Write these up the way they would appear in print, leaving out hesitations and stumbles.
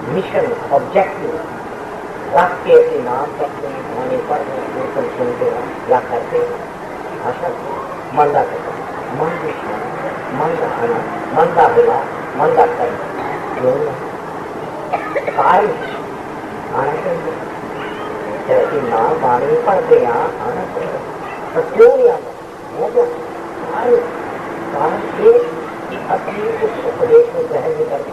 Mission objective राष्ट्रीय के नाम करते हैं होने पर सुनते हैं या करते भाषा मंदा करते मन दुश्मन मंदा होना मंदा होना मंदा करना कार्य आना चाहिए। जैसी माँ वाणी पढ़ते यहाँ आना चाहिए, तो क्यों नहीं आता? वो तो कारण ये कि अपनी उस उपदेश को ग्रहण नहीं करते।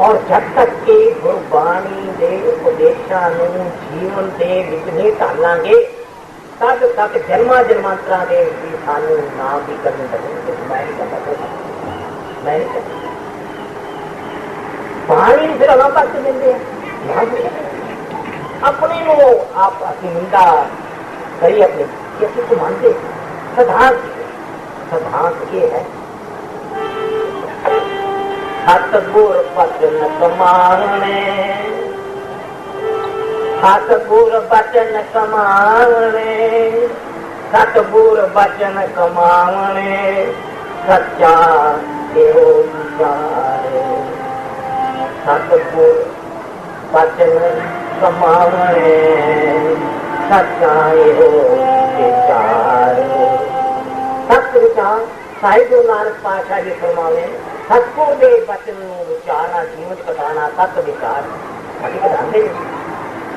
और जब तक के गुरबाणी दे उपदेशा जीवन दे विच नहीं ढालांगे, तब तक जन्मा जन्मांतरा के सानू ना भी करने लगेंगे। मैं नहीं करता, मैं नहीं करता। पानी फिर अला भक्त देंगे अपने नो आप अपनी निंदा करिए अपने किसी को मानते सिद्धांत ये है सतगुर बचन कमाने, सतगुर बचन कमाने, सतगुर बचन कमाने, सच्चा देव विचारे। सतगुर बचन कमाने, सच्चा देव विचारे। सत्य विचार साहिब गुरु नानक पातशाह जी फरमावे, सतगुर दे बचन विचारना जीवन कटाना सत्य विचार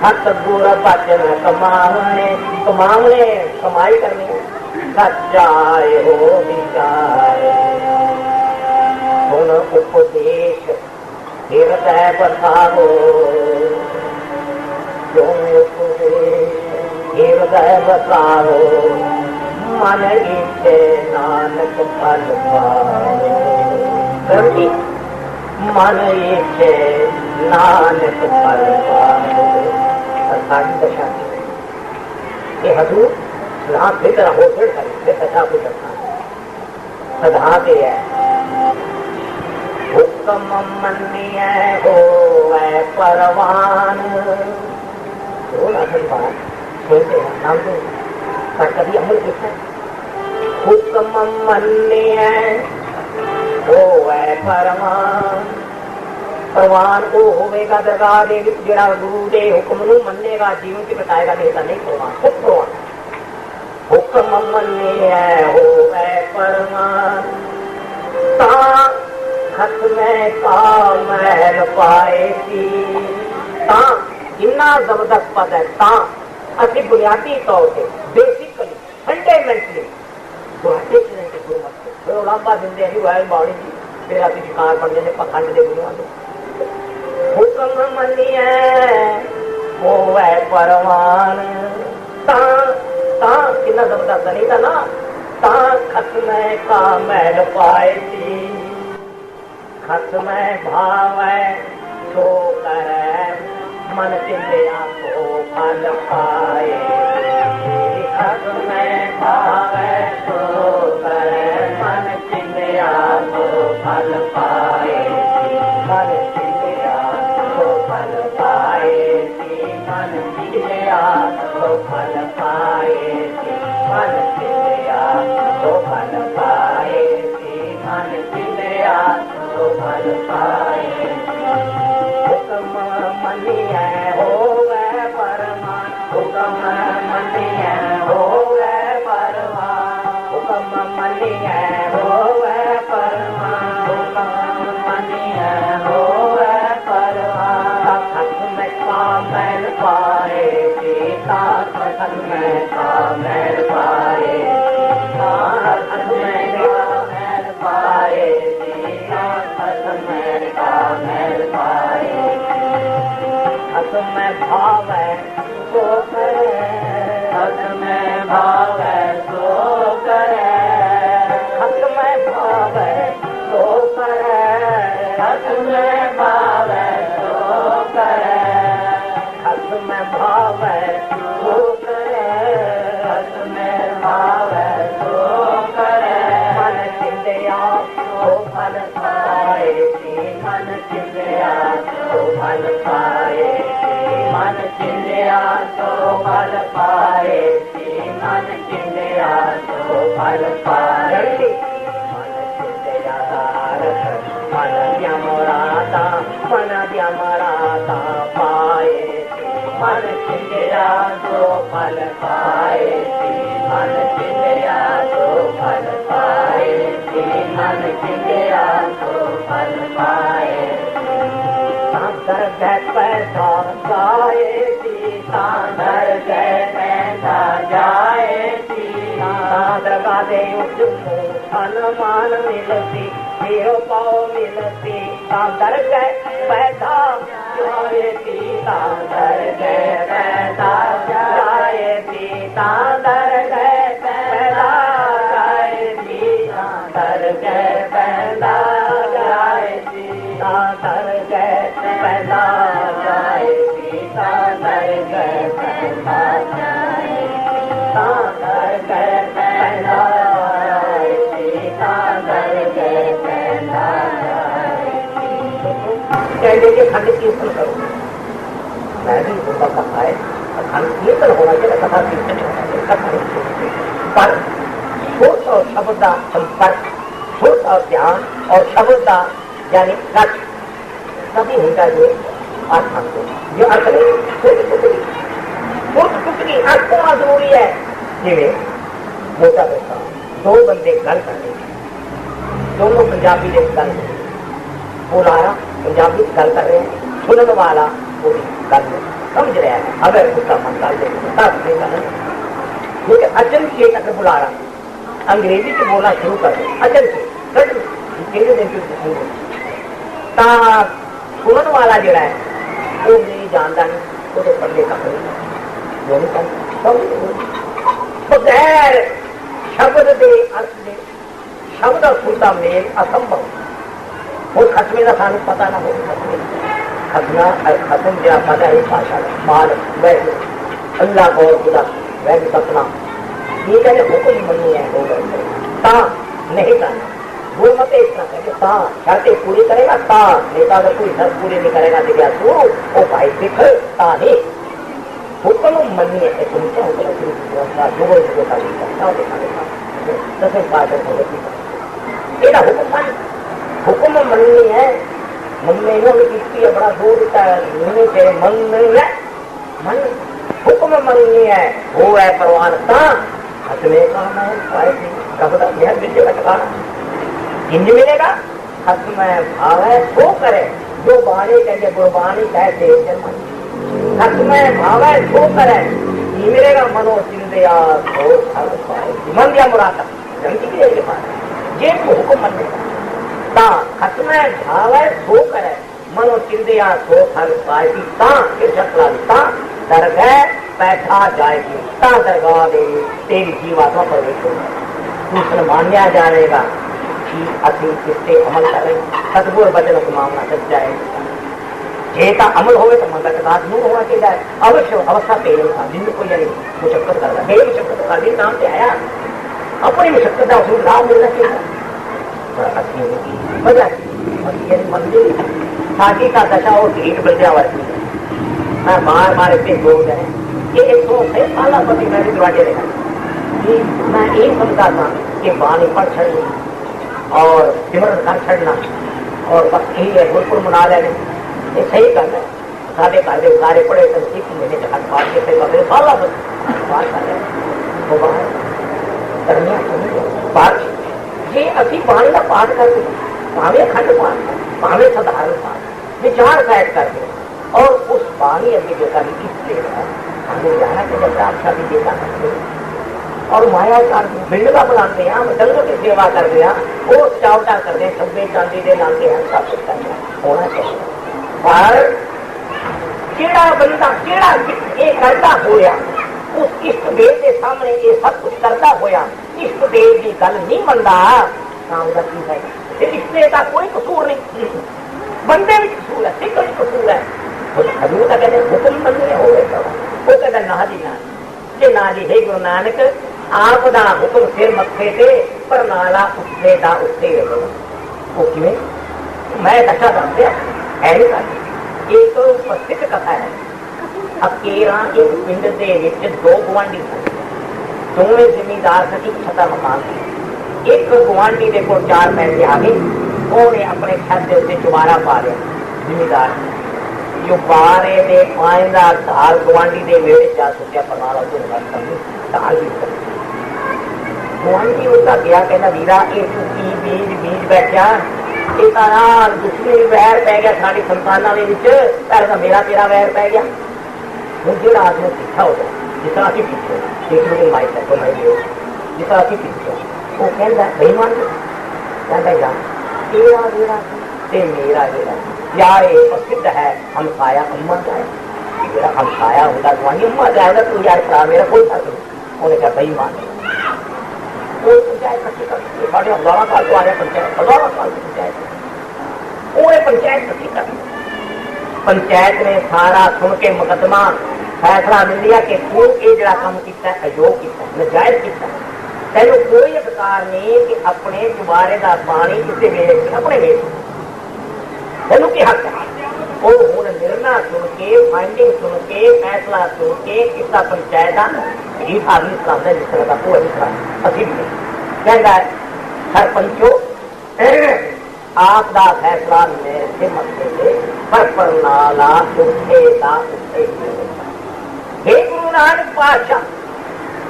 सतगुर बचन कमाने, कमाने कमाई करनी, सच्चाई हो विचार। सुन उपदेश हृदय बसाओ, सुन उपदेश हृदय बसाओ, मन इच्छे नानक फल पाओ। मन इच्छे नानक फल पाओ। सारी दशा ये हजूर ना फिर हो फिर दशा को करना सदा के है। हुक्म मनिय हो परवान, सुनते हैं नाम तो पर कभी अमल किया है। हुक्म मनिय हो परवान, परवान को होगा दरगाह दे जरा गुरु दे हुक्म नू मनेगा जीवन की बताएगा, नहीं तो नहीं परवान खुद परवान। हुक्म मनिय हो परवान, ता खत में का महल पाए थी। ता इन्ना जबरदस्त पद है। ता असि बुनियादी तौर से बेसिकली फंडामेंटली गुआटे के गुरु लांबा दिंदे ही वायल बाणी जी फिर असि शिकार पढ़ने ने पखंड दे गुरुआं दे। हुक्म मनिए होवे परवान, ता ता कितना जबरदस्त नहीं था ना। ता खत में का महल पाए थी, खत में भावे सो करे, मन चिंदिया को फल पाए। खत में भावे सो करे, मन चिंदिया को फल पाए। मन चिंदिया को फल पाए, मन चिंदिया को फल पाए। मन चिंदिया को फल पाए, मन चिंदिया को फल पाए। हुक्म मनिए होवे परवान, हुक्म मनिए होवे परवान, हुक्म मनिए होवे परवान, हुक्म मनिए होवे परवान। खत में कामल पाए, सीता खत में कामल पाए। खत में कामल पाए, सीता खत में कामल पाए। खत में भावे सो करे, खत में भावे सो करे, खत में भावे सो करे, खत में भावे सो करे, खत में भावे सो करे, खत में भावे सो करे। मन चिंदिया तो फल पाए, मन चिंदिया तो फल पाए। मन चिंदिया तो फल पाए, मन चिंदिया तो फल पाए। मन चिंदिया मन यमराता, मन यमराता पाए। मन चिंदिया तो फल पाए, मन चिंदिया तो फल पाए। मन चिंदिया तो फल पाए। दरगह पैदा जाएगी, दरगह पैदा जाएगी, दरगाह दे उजमू हनुमान मिलती, देव पाओ मिलती, दरगह पैदा जाएगी, दरगह पैदा जाएगी, दरगह पैदा जाएगी, दरगह पैदा जाएगी, दरगह पैदा जाएगी, दरगह पैदा जाएगी, दरगह पैदा जाएगी, दरगह पैदा जाएगी। कहने के खंड कीर्तन करो, मैं भी होगा कथा है, खंड कीर्तन होना चाहिए, कथा कीर्तन होना चाहिए, कथा नहीं पर सोच और शब्द का संपर्क, सोच और ध्यान और शब्द का यानी टच तभी होता है जो आत्मा को जो अर्थ नहीं टुकड़ी अर्थ होना जरूरी है। जिन्हें मोटा बैठा दो बंदे गल कर रहे, दोनों पंजाबी के गल बोला पंजाबी गल कर रहे हैं, सुनने वाला पूरी गल समझ रहा है, अगर उसका मन गल देगा लेकिन अचन से अगर बुला रहा अंग्रेजी से बोलना शुरू कर दे अचन से सुनने वाला जरा है वो नहीं जानता नहीं, वो पढ़ने का बगैर शब्द के अर्थ दे शब्द और सुर का मेल असंभव हो। खत्मे का सानू पता ना हो, खतना खत्म जरा पता है भाषा माल वैसे अल्लाह को खुदा वैसे सपना ये कहते हुक्म मनी है हो गए नहीं करना वो मत इतना कहे शर्तें पूरी करेगा ता, नहीं तो अगर कोई शर्त पूरी नहीं करेगा तो क्या तू वो भाई सिख ता नहीं हुक्म मनी है सुनते हुक्म मननी है मन में बड़ा दूर से मन मन हुक्म मननी है वो है परवानता हसने का मैं इंज मिलेगा हक में भाव है सो करे जो बाणी कहते गुरबाणी कहते हक में भाव है सो करे ये मिलेगा मनो चिंदया मन दिया मुरादा जमती के पास ये तो हुक्म मन ता हक में भाव है सो करे मनो चिंदया सो फल पाएगी ता ता दरगाह पैसा जाएगी ता दरगाह दे तेरी जीवात्मा प्रवेश होगा दूसरा मान्या जाएगा कि अभी इससे अमल करें सतगुर बचन को मामला सच जाए जेता अमल होवे तो मन का दूर होना चाहिए अवश्य अवस्था पेड़ था जिन कोई यानी मुशक्कत कर रहा है मुशक्कत कर दी नाम से आया अपनी मुशक्कत का उसमें लाभ मिलना चाहिए वजह मंदिर साकी का दशा और भीट बजा वर्ती मैं बार बार इतने बोल रहे ये 106 साल पति मैंने दरवाजे देखा मैं एक समझता था कि बानी पर छड़ी और सिमरन कर छड़ना और बस यही है बिल्कुल मना लेने ये सही कर है साढ़े घर के सारे पड़े तो 1 महीने के हट पाठ के बदले साला बात कर रहे वो बाहर पाठ ये अभी बाणी का पाठ करते भावे खंड पाठ भावे साधारण पाठ विचार बैठ करके और उस बाणी अभी जो कभी किससे हमें जाना कि जब अच्छा भी देखा करते और माया कर बिल्डा बनाते हैं हम जंगल की सेवा करते हैं वो चावटा करते हैं सब्बे चांदी दे लाते हैं सब कुछ करते हैं होना चाहिए पर केड़ा बंदा केड़ा ये करता होया उस इष्ट देव के सामने ये सब कुछ करता होया इष्ट देव की गल नहीं बनता काम करती है इसलिए का कोई कसूर नहीं बंदे भी कसूर है सिख भी कसूर है हजूर का कहते हुक्म बनने हो गए वो कहता ना जी ना जे ना जी हे गुरु नानक आप दा हुक्म सिर मथे ते पर नाला उत्ते दा उत्ते वो किवें मैं दशा दसया है नहीं कर एक तो प्रसिद्ध कथा है अकेला एक पिंड दे विच दो गुआंढी सन दोवें जिमीदार सी छता मकान सी एक गुआंढी दे कोल 4 पैसे आ गए उन्हें अपने छत के उत्ते चुबारा पा लिया जिमीदार जो बारे दे आइंदा धार गुआंढी दे वेड़े जा सुटिया पनाला तो धार भी गुआंढी उसका गया कहना वीरा ये बीज बैठा पिता नाल दुश्मनी वैर पै गया साडी संतानां दे विच, पहले तां मेरा तेरा वैर पै गया। हुण जिहड़ा आदमी पीछा हो जाए, जिस तरह असीं पीछे इंक्लूडिंग माई सेल्फ माई जिस तरह असीं पीछे वो कहंदा बेईमान कहंदा यार तेरा जेड़ा ते मेरा जेड़ा यार ये प्रसिद्ध है हमसाया अम्मा का है, जेड़ा हमसाया होंदा जवानी अम्मा का है, तू यार भरा मेरा कोई फर्क नहीं। उन्हें कहा बेईमान कोई पंचायत कट्ठी कर साढ़े 11 साल तो आ रहा पंचायत 11 साल की पंचायत उन्हें पंचायत कट्ठी कर। पंचायत ने सारा सुन के मुकदमा फैसला मिल लिया कि तू ये जरा काम किया अयोग किया नजायज किया, तेन कोई अधिकार नहीं कि अपने चुबारे का पानी किसी वेच अपने वेच तेन की हक है। वो हूँ निर्णय सुन के फाइंडिंग सुन के फैसला सुन के किसा पंचायत गरीब आदमी चलाता जिस तरह का वो अभी चला अभी भी कहता है सरपंचो आपका फैसला मेरे मसले से पर नाला उठेगा हे गुरु नानक पातशाह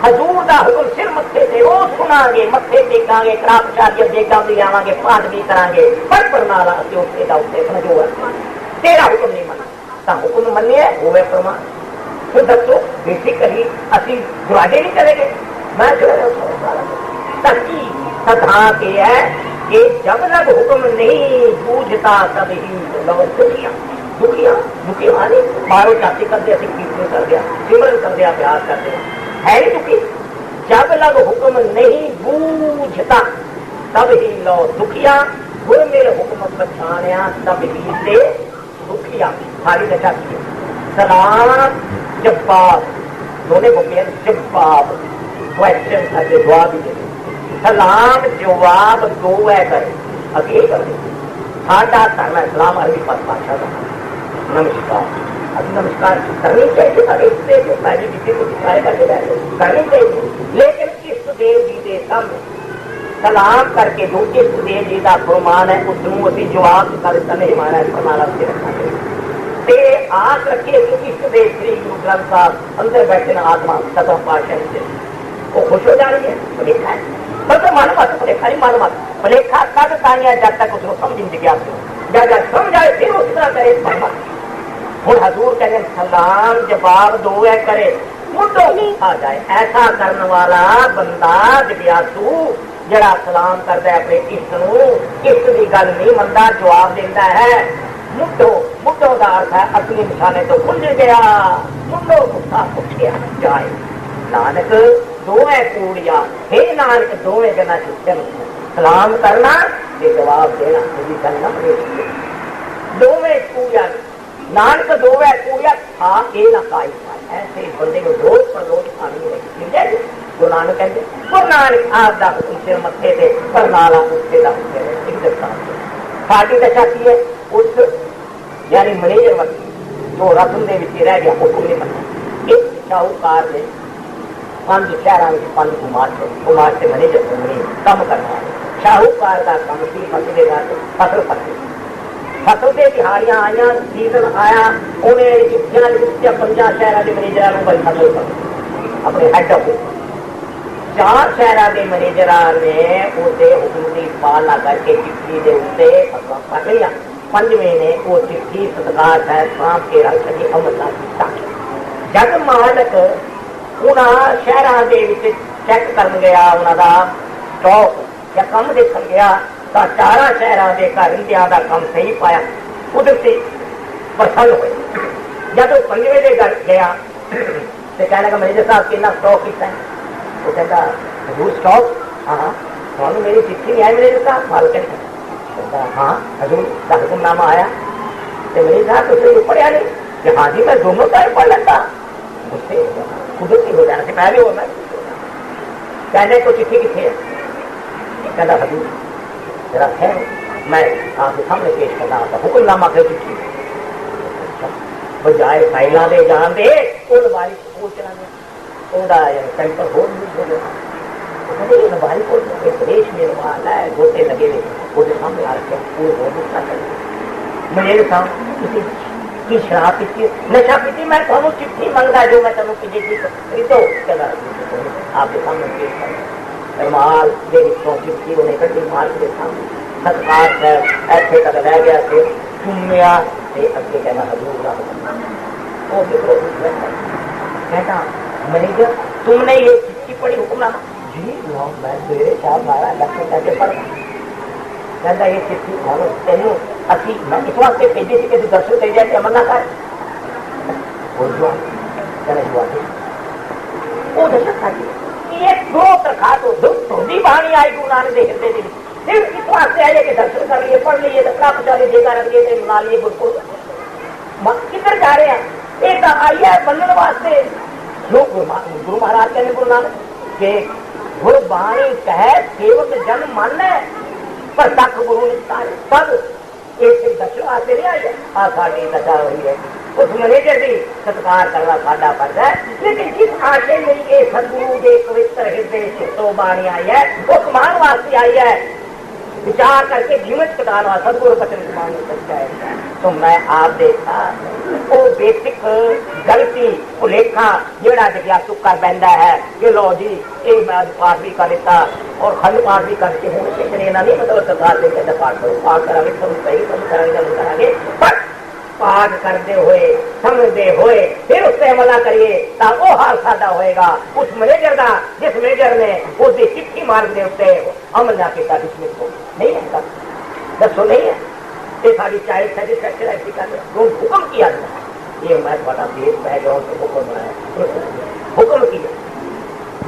हजूर का हुक्म सिर मत्थे से रोज सुनांगे, मत्थे टेकांगे, करापचार्य देगा भी आवांगे, पाठ भी करांगे, पर नाला असी उठेगा उठे समझो तेरा हुक्म नहीं मना हुक्म मनिए होवे प्रमाण। फिर दसो बेसिकली असी दुराजे नहीं चले गए, मैं ताकि सदा के है कि जब तक हुक्म नहीं बूझता तब ही दुखिया दुखिया दुखी आने मारो जाति कर दिया कीर्तन कर दिया सिमरन कर दिया अभ्यास कर दिया है ही दुखी। जब तक हुक्म नहीं बूझता तब ही लो दुखिया, गुर मेरे हुक्म पछाणिया तब ही से दुखिया। सारी दशा की सलाम जवाब दोनों को जवाब क्वेश्चन करके जवाब ही दे सलाम जवाब दो है करे अगे कर साडा धर्म है सलाम अरबी भाषा का नमस्कार। अभी नमस्कार करनी चाहिए हर एक से जो पहले किसी को दिखाए करके करनी चाहिए, लेकिन इष्ट देव जी के सामने सलाम करके जो इष्ट देव जी का फरमान है उसनों अभी जवाब कर नहीं मारा फरमाना से रखना चाहिए। आस रखिए कि इष्ट देव श्री गुरु ग्रंथ साहब अंदर बैठे न आत्मा सदा पाशाही से वो खुश हो जा रही है। भलेखा है पर तो मालूम मत भलेखा नहीं मालूम भलेखा कद तानिया जब तक उसको समझ जिज्ञासा जब समझाए फिर उस तरह करे हूँ हजूर कहने सलाम जवाब दो है करे मुद्दों आ जाए। ऐसा करने वाला बंदा जिज्ञासु जरा सलाम करता है अपने इष्ट नूं इष्ट की गल नहीं मनता जवाब देता है मुद्दो मुद्दों का अर्थ है असली निशाने तो खुल गया मुद्दो गुस्सा उठिया जाए। नानक दोवें कूड़िया हे नानक दोवें जना चुटन सलाम करना ये जवाब देना यदि गल न दोवें कूड़िया नानक दोवें कूड़िया था ये ना काई ऐसे बंदे को रोज पर रोज खानी मिल जाएगी। गुरु नानक कहते गुरु नानक आपका हुक्म सिर मत्थे से पर नाला उससे साड़ी दशा की है उस यानी मैनेजर वक्त जो रसम के विच रह गया हुक्म नहीं मनना। एक शाहूकार ने 5 शहरों में 5 कुमार से मैनेजर कम करना शाहूकार का कम सी फसल फसली फसल से दिहाड़ियां आईया सीजन आया उन्हें चिट्ठियां 5 शहरों के मैनेजर भाई फसल कर अपने हेड ऑफिस 4 शहरों के मैनेजर ने उसके हुक्म की पालना करके चिट्ठी के उत्ते फसलों पक लिया। 5वें ने वो चिट्ठी सत्कार है सांप के रख के अमल किया। जब मालक उन्होंने शहरों के चेक कर गया उन्होंने स्टॉक या कम देख गया तो 4 शहरों के घर इंडिया का काम सही पाया उधर से प्रसन्न हुए। जब 5वें के घर गया तो कहने लगा मैनेजर साहब कितना स्टॉक कितना है वो कहता हजूर स्टॉक हाँ थानू मेरी चिट्ठी नहीं आई मैनेजर साहब मालक कहता हाँ हजूर का हुक्मनामा आया तो मैनेजर साहब तो पढ़िया नहीं कि हाँ जी मैं दोनों टाइम पढ़ लेता मुझसे कुदरती हो जाना से पहले होना कहने को चिट्ठी कितनी है कहता हजूर जरा है मैं आपके सामने पेश करना आता हुक्मनामा कर चिट्ठी बजाय फाइलों दे जान दे उन बारी को चला गया सेंटर हो गया बारी को प्रदेश में है गोते लगे वो सामने आ रखे पूरे गुस्सा कर मेरे सामने किसी की शराब पीती नशा पीती मैं थोड़ा चिट्ठी मंगता जो मैं तेन खरीदो कहना आपके सामने पेश कर माल चिट्ठी उन्हें कटी माल के सामने सत्कार ऐसे तक रह गया थे सुनिया अगे कहना हजूर का कहता मैनेजर तुमने ये चिट्ठी पढ़ी हुक्मनामा जी मैं सवेरे शाम मारा लक्ष्य करके पढ़ कहता ये चिट्ठी मानो तेन असी मैं इस वास्ते भेजी थी कि दर्शन कर जाए अमर ना कर ये दो तरखा तो धोनी बाणी आई गुरु नानक देव हृदय दी सिर्फ इस वास्ते आइए कि दर्शन कर लिए पढ़ लिए दसरा पचा लिए जेगा रख लिए मना लिए बिल्कुल किधर जा रहे हैं एक आई है बनने वास्ते जो गुरु महाराज कहने गुरु नानक के गुरु बाणी कह सेवक जन मन है पर तक गुरु ने सब एक दर्शन वास्ते नहीं आई है आ साड़ी दशा हुई है उस मैनेजर की सत्कार करना साडा फर्ज है लेकिन जिस आशय में ये सदगुरु के पवित्र हृदय चित्तो बाणी आई है वो कमान वास्ते आई है विचार करके जीवन कटाना सदगुरु बचन कमान सकता है तो मैं आप देखा वो बेसिक गलती भुलेखा जेड़ा जिज्ञासु कर बहता है कि लो जी ये मैं पाठ भी कर देता और खंड पाठ भी करके हूँ इतने ना नहीं मतलब सरकार से कहते पाठ करो पाठ करा तुम सही तुम करेंगे पर पाठ करते हुए समझते हुए फिर उससे हमला करिए तो वो हाल सादा होएगा उस मैनेजर का जिस मैनेजर ने उसकी चिट्ठी मार दे उससे अमल ना किया डिसमिस को नहीं है दसो नहीं है ये सारी चाइल्ड सेटिस्फैक्शन ऐसी कर हुक्म किया ये मैं बड़ा देश बैकग्राउंड से हुक्म बनाया हुक्म किया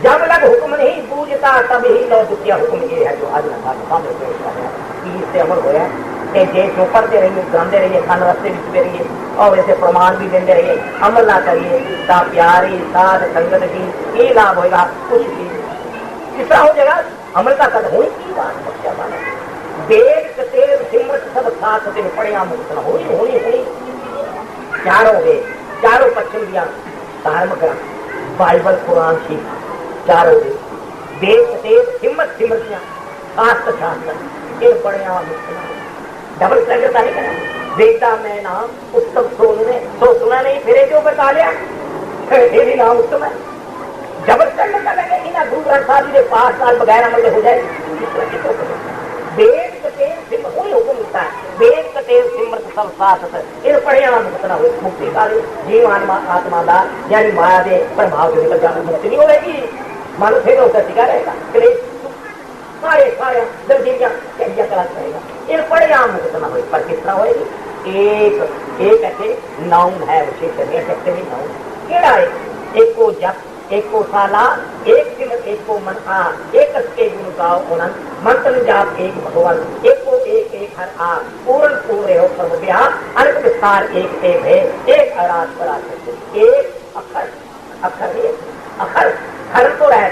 जब लग हुक्म नहीं पूजता तब ही लौ दुखिया हुक्म ये है जो आज सामने पेश कर रहा है इससे अमल होया जे जो पढ़ते रहिए गाते रहिए खान रस्ते बिचते रहिए और ऐसे प्रमाण भी देते रहिए अमल ना करिए ता प्यारी साध संगत की ये लाभ होगा कुछ भी किस तरह हो जाएगा अमल का कद हुई की बात बच्चा माना वेद कतेर सिमरत सब साथ दिन पढ़िया मुक्त होनी होनी होनी चारों वेद चारों पश्चिम दिया धार्म ग्रंथ बाइबल कुरान शीख चारों वेद कतेर सिमरत सिमरतियां शास्त्र शास्त्र ये पढ़िया मुक्त डबल स्टैंडर्ड नहीं करा देखता मैं नाम उत्तम सुना नहीं फिर जो बता लिया ये भी नाम उत्तम है डबल स्टैंडर्ड का लगे कि ना गुरु ग्रंथ साहब जी के 5 साल बगैर अमल हो जाए वेद कतेर सिमरत वही हुक्म होता है वेद कतेर सिमरत सब साथ इन पढ़िया मुक्तना हो मुक्ति का जीव आत्मा का यानी माया के प्रभाव से निकल जाना मुक्ति नहीं होगी मानो फिर उसका टिका रहेगा सारे सारे दर्जियां कला करेगा इन पढ़िया मुक्तना हो पर किस तरह होएगी एक ऐसे नाउन है विशेष नहीं नाउन केड़ा है एक को जप एक को साला एक सिमत एक को मन आ एक के गुण गाओ अनंत मंत्र जाप एक भगवान एक को एक हर आ पूर्ण पूरे हो प्रभु ब्याह अनंत विस्तार एक है एक आराध पर एक अक्षर अक्षर अक्षर हर तो रह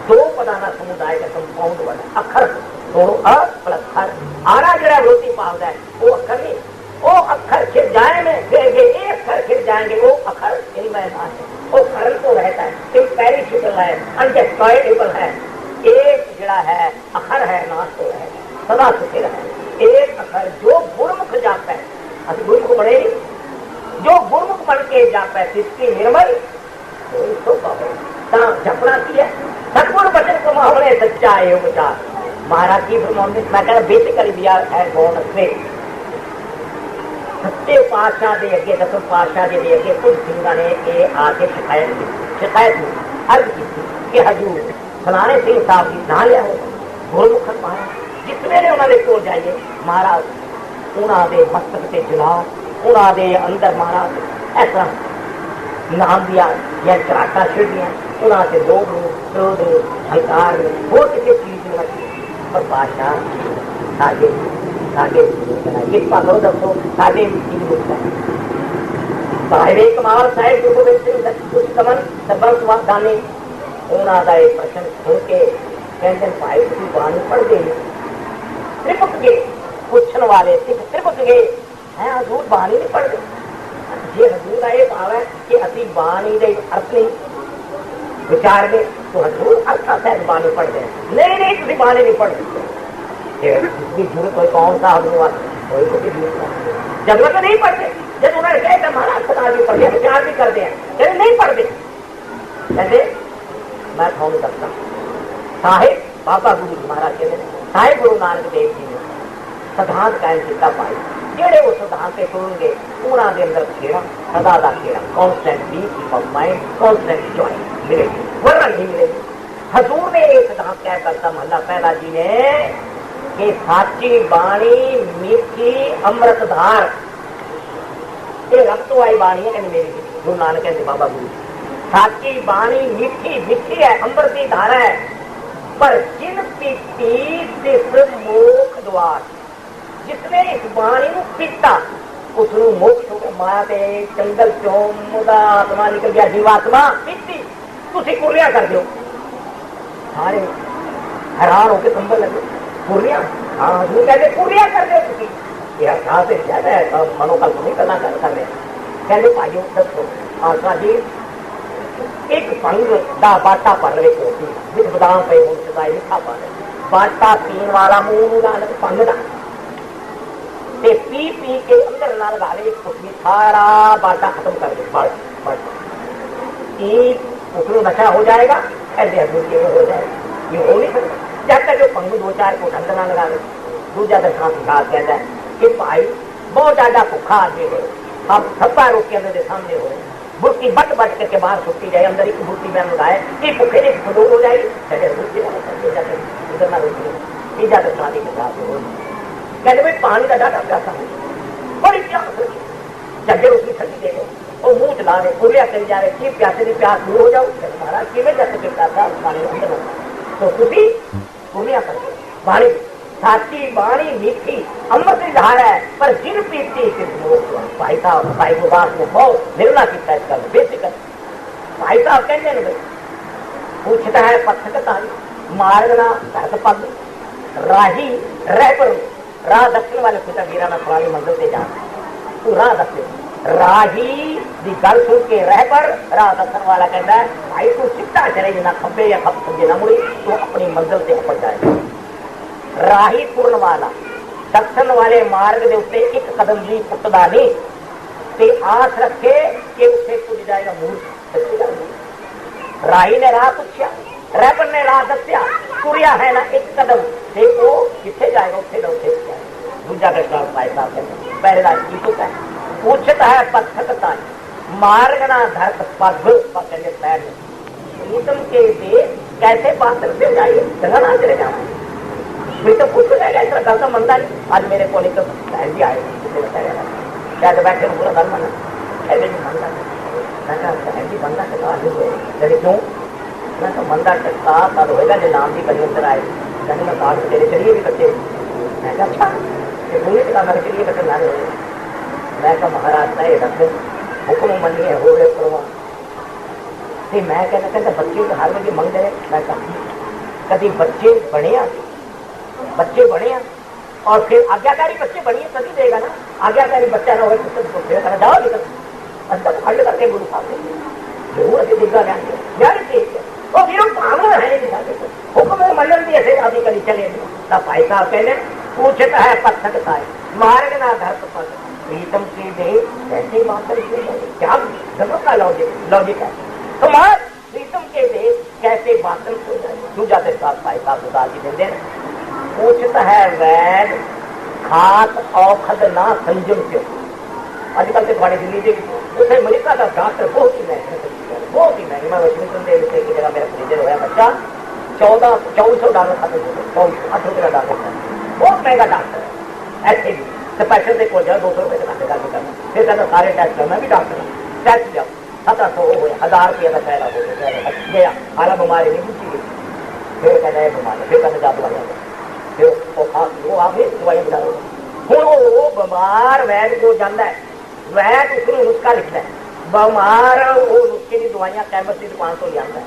दो पदाना समुदाय का कंपाउंड बना अक्षर दोनों अ प्लस हर आरा जरा रोटी पावदा है वो अक्षर नहीं वो अक्षर खिर जाए में एक अक्षर खिर जाएंगे वो अक्षर इनमें है वो सरल तो रहता है इम्पेरिशेबल है अनडिस्ट्रॉयबल है एक जड़ा है अक्षर है नाश तो है सदा स्थिर है एक अक्षर जो गुरमुख जाता है अभी गुरमुख बने जो गुरमुख बन के जाता है जिसकी निर्मल झपड़ा की है सतगुण बचन को माहौले सच्चा है उपचार महाराज की मैं कहना बेसिकली दिया है गौन से सत्य पातशाह के अगे दसम पातशाह के अगे कुछ सिंह ने ये आके शिकायत अर्ज की कि हजूर फलाने सिंह साहब की ना लिया हो गुरमुख पाया जिस वेले उन्होंने कोल जाइए महाराज उन्होंने मस्तक से जलाओ उन्होंने अंदर महाराज ऐसा नाम दिया या चराटा छिड़ दिया उन्होंने लोग क्रोध हंकार वो किसी चीज में पर बादशाह आगे आगे किस पालो दसो साढ़े भाई कमाल साहेब जो कुछ कमन सबक दाने उन्होंने एक प्रश्न सुन के कहते भाई तुम बाणी पढ़ते त्रिपक गए पूछने वाले त्रिपक गए हैं हजूर बाणी नहीं पढ़ते जे हजूर का यह भाव है कि असी बाणी के अर्थ नहीं विचार में तो हजूर अर्थ सहज बाणी पढ़ते हैं नहीं तुम बाणी नहीं पढ़ते इसकी जरूरत कोई कौन सा हजूर कोई जरूरत नहीं पढ़ते जब उन्होंने कहा था महाराज खुदा भी पढ़ते विचार भी करते हैं कहते नहीं पढ़ते कहते मैं थोड़ा दसता साहिब बाबा गुरु महाराज कहते साहिब गुरु नानक देव जी ने सिद्धांत कायम किया पाई। जेड़े वो सिद्धांत सुनेंगे उन्होंने अंदर खेड़ा सदा का खेड़ा constant peace of mind constant joy मिलेगी, वरना नहीं मिलेगी। हजूर ने एक सिद्धांत क्या करता महला पहला जी ने कि साची बाणी मीठी अमृतधार, ये रक्त आई बाणी है कहते मेरी गुरु नानक कहते बाबा गुरु साची बाणी मीठी मिठी है अमृत की धारा है, पर जिन पीती तिस मोक्ष द्वार, जिसने इस बाणी को पीता उसनु मोक्ष हो गया। माया के जंगल चों मुदा आत्मा निकल गया, जीवात्मा पीती तुसी कुरिया कर दो। सारे हैरान होकर कंबल लगे, कुरिया हाँ हजूर कहते कुरिया कर दो तुसी, यह कहाँ से ज्यादा है मनोकल्प नहीं करना कर रहे। कहते भाइयों दसो आशा जी एक संग दा बाटा भर रहे कोटी विच बदाम पे हो सदाई लिखा पा रहे बाटा पीन वाला मुंह लालच भंग दा ते पी पी के अंदर ना लगा ले एक कुटी सारा बाटा खत्म कर दे बस बस उसमें नशा हो जाएगा, ऐसे हो जाएगा। ये हो नहीं सकता जब तक जो पंग दो चार को ढंग ना लगा ले। दूसरा दर्शना सिखात कहता है कि भाई बहुत ज्यादा भुखा आदमी हो, अब थप्पा रोक के अंदर सामने हो बुर्की बट बट करके बाहर छुट्टी जाए, अंदर एक बुर्की में लगाए कि भूखे ने खडोल हो जाएगी, उधर ना रोकी तीजा तो शादी के साथ हो। कहते भाई पानी का डाटा प्यासा हो, बड़ी प्यास लगी, जगह उसकी ठंडी दे और मुंह चला रहे कुरिया चल जा रहे कि प्यासे की प्यास दूर हो जाओ। महाराज किमें जा सके प्यासा पानी अंदर तो तुसी कुरिया करके पानी साची बाणी मीठी अमृत की धारा है, पर जिन पीती भाई साहब भाई गुरदास ने बहुत निर्णय किया इसका बेसिकल। भाई साहब कहते हैं पूछता है पथकता मारना धरत पद राही रह पर राह दक्षिण वाले पिता गिरा में पुरानी मंजिल से जाना तू राह दक्षिण राही दी गल सुन के रह पर राह दक्षिण वाला कहता है भाई तू चिट्टा चले ना खब्बे या खब सज्जे ना मुड़ी तो अपनी मंजिल से अपच जाएगा। राही पूर्ण वाला दक्षिण वाले मार्ग के उत्ते एक कदम भी पुटदा नहीं ते आस रखे कि उसे पुज जाएगा मूर्ख। राही ने राह पूछा, रैपर ने राह दस्या, तुरिया है ना एक कदम देखो किथे जाएगा उसे ना उसे दूजा का भाई साहब पहला की है पूछता है पथकता मार्ग ना धरत पग पकड़े पैर प्रीतम के देश कैसे बादल से जाइए जगह ना चले जाओ तो कुछ रहेगा इतना गल का मंदा नहीं। आज मेरे को एक बहन जी आए शायद बैठे पूरा गल मना कहते जी मंदा मैं कहा बहन जी मंदा चका नहीं क्यों मैं तो मंदा चक्का तब होएगा जो नाम की कहीं अंदर आए कहते मैं काट तेरे चलिए भी कट्टे मैं कहा अच्छा ये पूरी चला मेरे चलिए कट्टे ना रहे मैं कहा महाराज ने रख हुक्म मनिए हो गए परवाह मैं कहता बच्चे तो हर वजह मंग रहे मैं कहा कभी बच्चे बने बच्चे बने और फिर आज्ञाकारी बच्चे बनिए तभी देगा ना। आज्ञाकारी बच्चा ना हो तो फिर करना जाओ निकल अंदर खंड करके गुरु साहब जरूर अभी दिखा ज्ञान और फिर भावना है हुक्म मंडल भी ऐसे आदि कभी चले ना भाई साहब कहने पूछता है पत्थकता है मार्ग ना धरत पर प्रीतम के दे ऐसे बात करके क्या जरूरत का लॉजिक है तो मार प्रीतम के दे कैसे बातल हो जाए दूजा के साथ भाई साहब उदार की देंगे पूछता है वैद खास औखद ना संजम क्यों। आजकल के थोड़ी दिल्ली के उसे अमेरिका का डॉक्टर बहुत ही महंगे मैं वाशिंगटन की जगह मेरा फ्रीजर होया बच्चा $2400 खत्म हो गया $8 का डॉक्टर बहुत महंगा डॉक्टर है ऐसे भी स्पेशल से को जाओ $200 का डॉक्टर करना फिर कहना सारे टेस्ट करना भी डॉक्टर टेस्ट जाओ 1700 हो 1000 का पहला हो गया हालांकि बीमारी नहीं पूछी गई फिर कहना है बीमारी फिर कहना जादू आ जाता वो आप दवाई बता हूँ वो बीमार वैद को जाता है वैद उसने नुस्खा लिखता है बीमार वो नुस्खे की दवाइयां कैमस की दुकान तो लिया है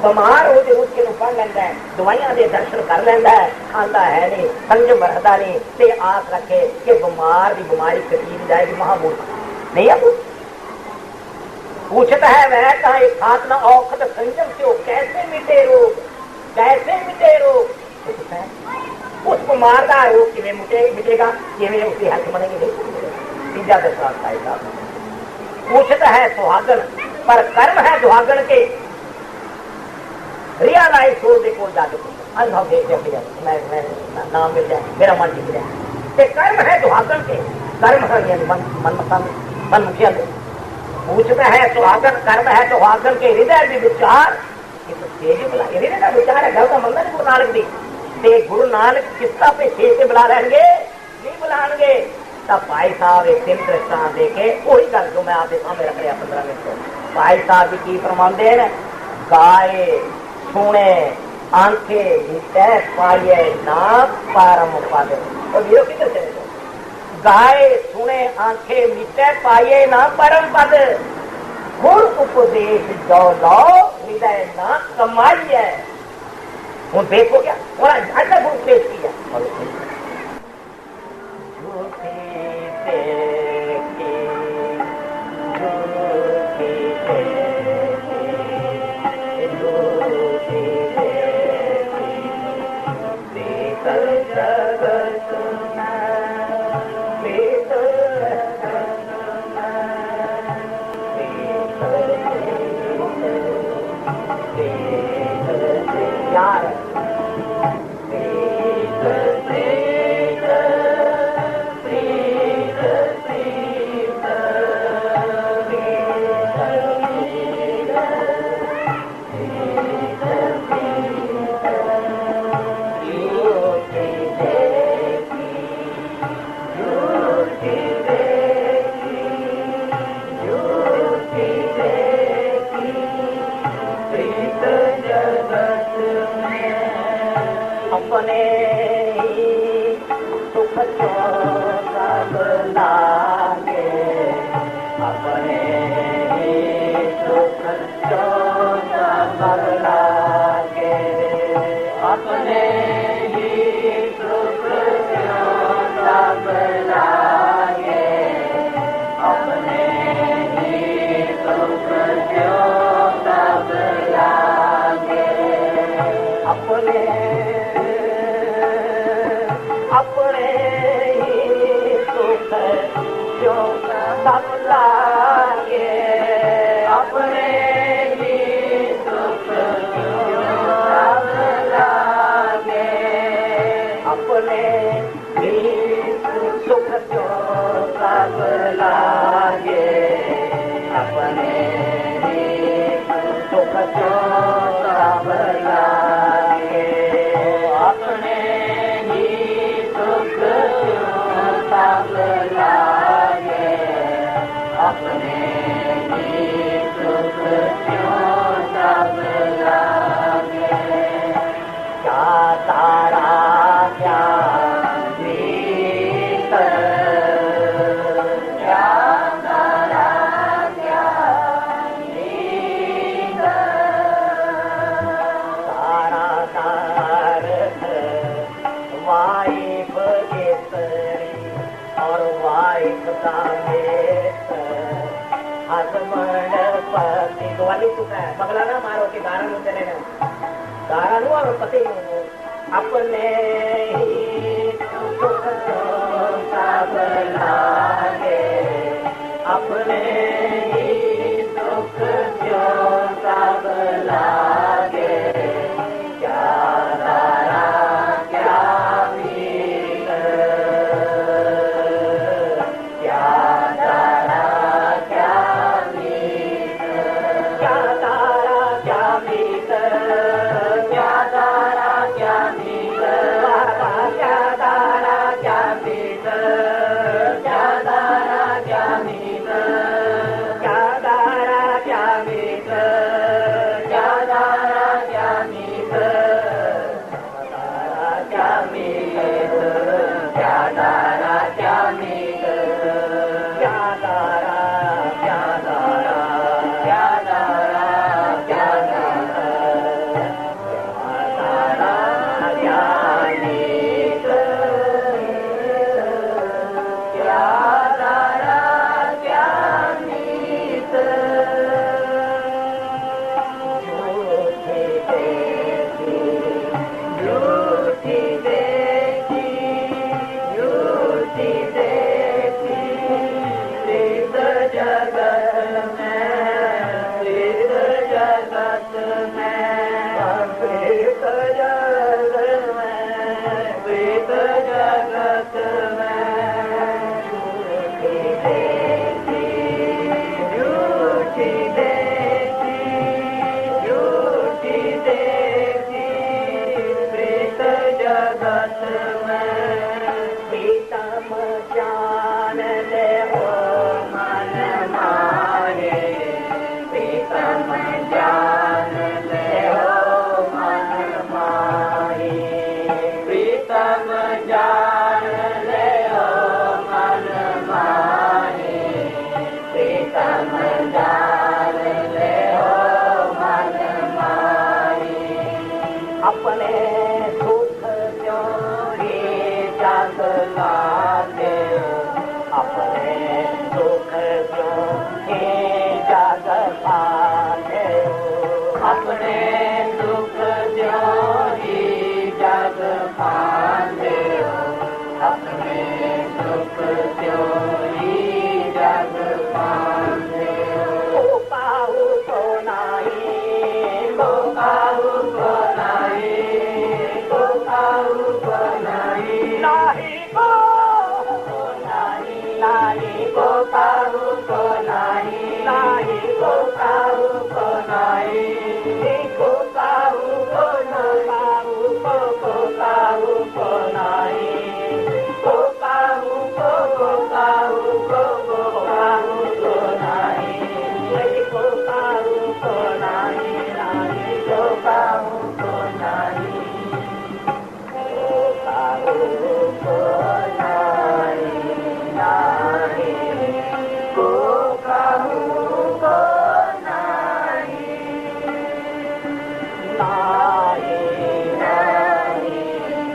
बीमार हो जो उसके पढ़ लेंदा है दवाइयां के दर्शन कर लेंदा है खांदा है नहीं संजम रखता नहीं ते आस रखे कि बीमार की बीमारी कटीन जाएगी महामूर्ख नहीं है पूछता है वैद का एक हाथ ना औखद संजम से हो कैसे मिटे रोग उसको मारता है वो कि मिटेगा कि उसकी हेल्थ बनेगी नहीं। तीजा दशरथ भाई साहब पूछता है सुहागन पर कर्म है सुहागन के रियलाइज छोड़ दे को जाके अनुभव देख मैं नाम मिल जाए मेरा मन टिक जाए ते कर्म है सुहागन के, कर्म है यानी मन मुखिया के पूछता है सुहागन, कर्म है सुहागन के हृदय भी विचार हृदय का विचार है। घर का मंदिर गुरु नानक दी ते गुरु नानक किस्ता पे छे से बुला लेंगे नहीं बुलाएंगे तब भाई साहब एक दिन दृष्टांत देके वही गल जो मैं आपके सामने रख रहा 15 मिनट को। भाई साहब की प्रमाण दे गाये सुने आंखें नित्य पाए ना परम पद। और वीरो किधर चले गए? गाये सुने आंखें नित्य पाए ना परम पद, गुर उपदेश जो लो हृदय ना कमाइए। हूँ देखो क्या और अच्छा गुरु उपदेश किया बगला ना मारो कि दारा नु चले ना दारा नु और पति अपने ही सुख सब लागे अपने ही सुख जो सब लागे क्या दारा क्या मीर क्या दारा क्या मीर क्या दारा क्या मीर क्या दारा क्या मीर बाबा क्या दारा क्या मीर क्या दारा क्या मीर क्या दारा क्या जान ले हो मन माही, प्रीतम जान ले हो मन माही, प्रीतम जान ले हो मन माही। अपने सुख जो ही जग लागे, अपने सुख जो ही जग पागे, अपने दुख जो ही जग पागे, अपने दुख जो ही जग पागे। को काहू को नाही, को काहू को नाही, को काहू को नाही, नाही को नाही, नाही को काहू को नाही, नाही को काहू को नाही, को काहू को नाही, को काहू को नाही, को काहू को काहू को काहू को नाही, को काहू को नाही, नाही को काहू को नाही, को काहू को नाही, नाही को काहू को नाही, नाही नाही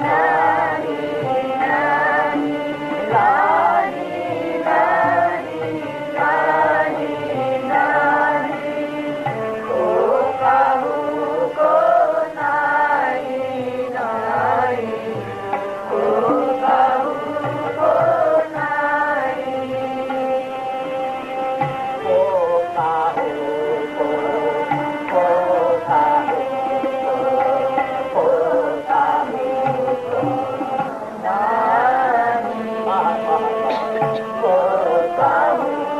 नाही नाही नाही नाही नाही को काहू को नाही, नाही को काहू को नाही, को काहू को काहू को काहू को नाही, को काहू को काहू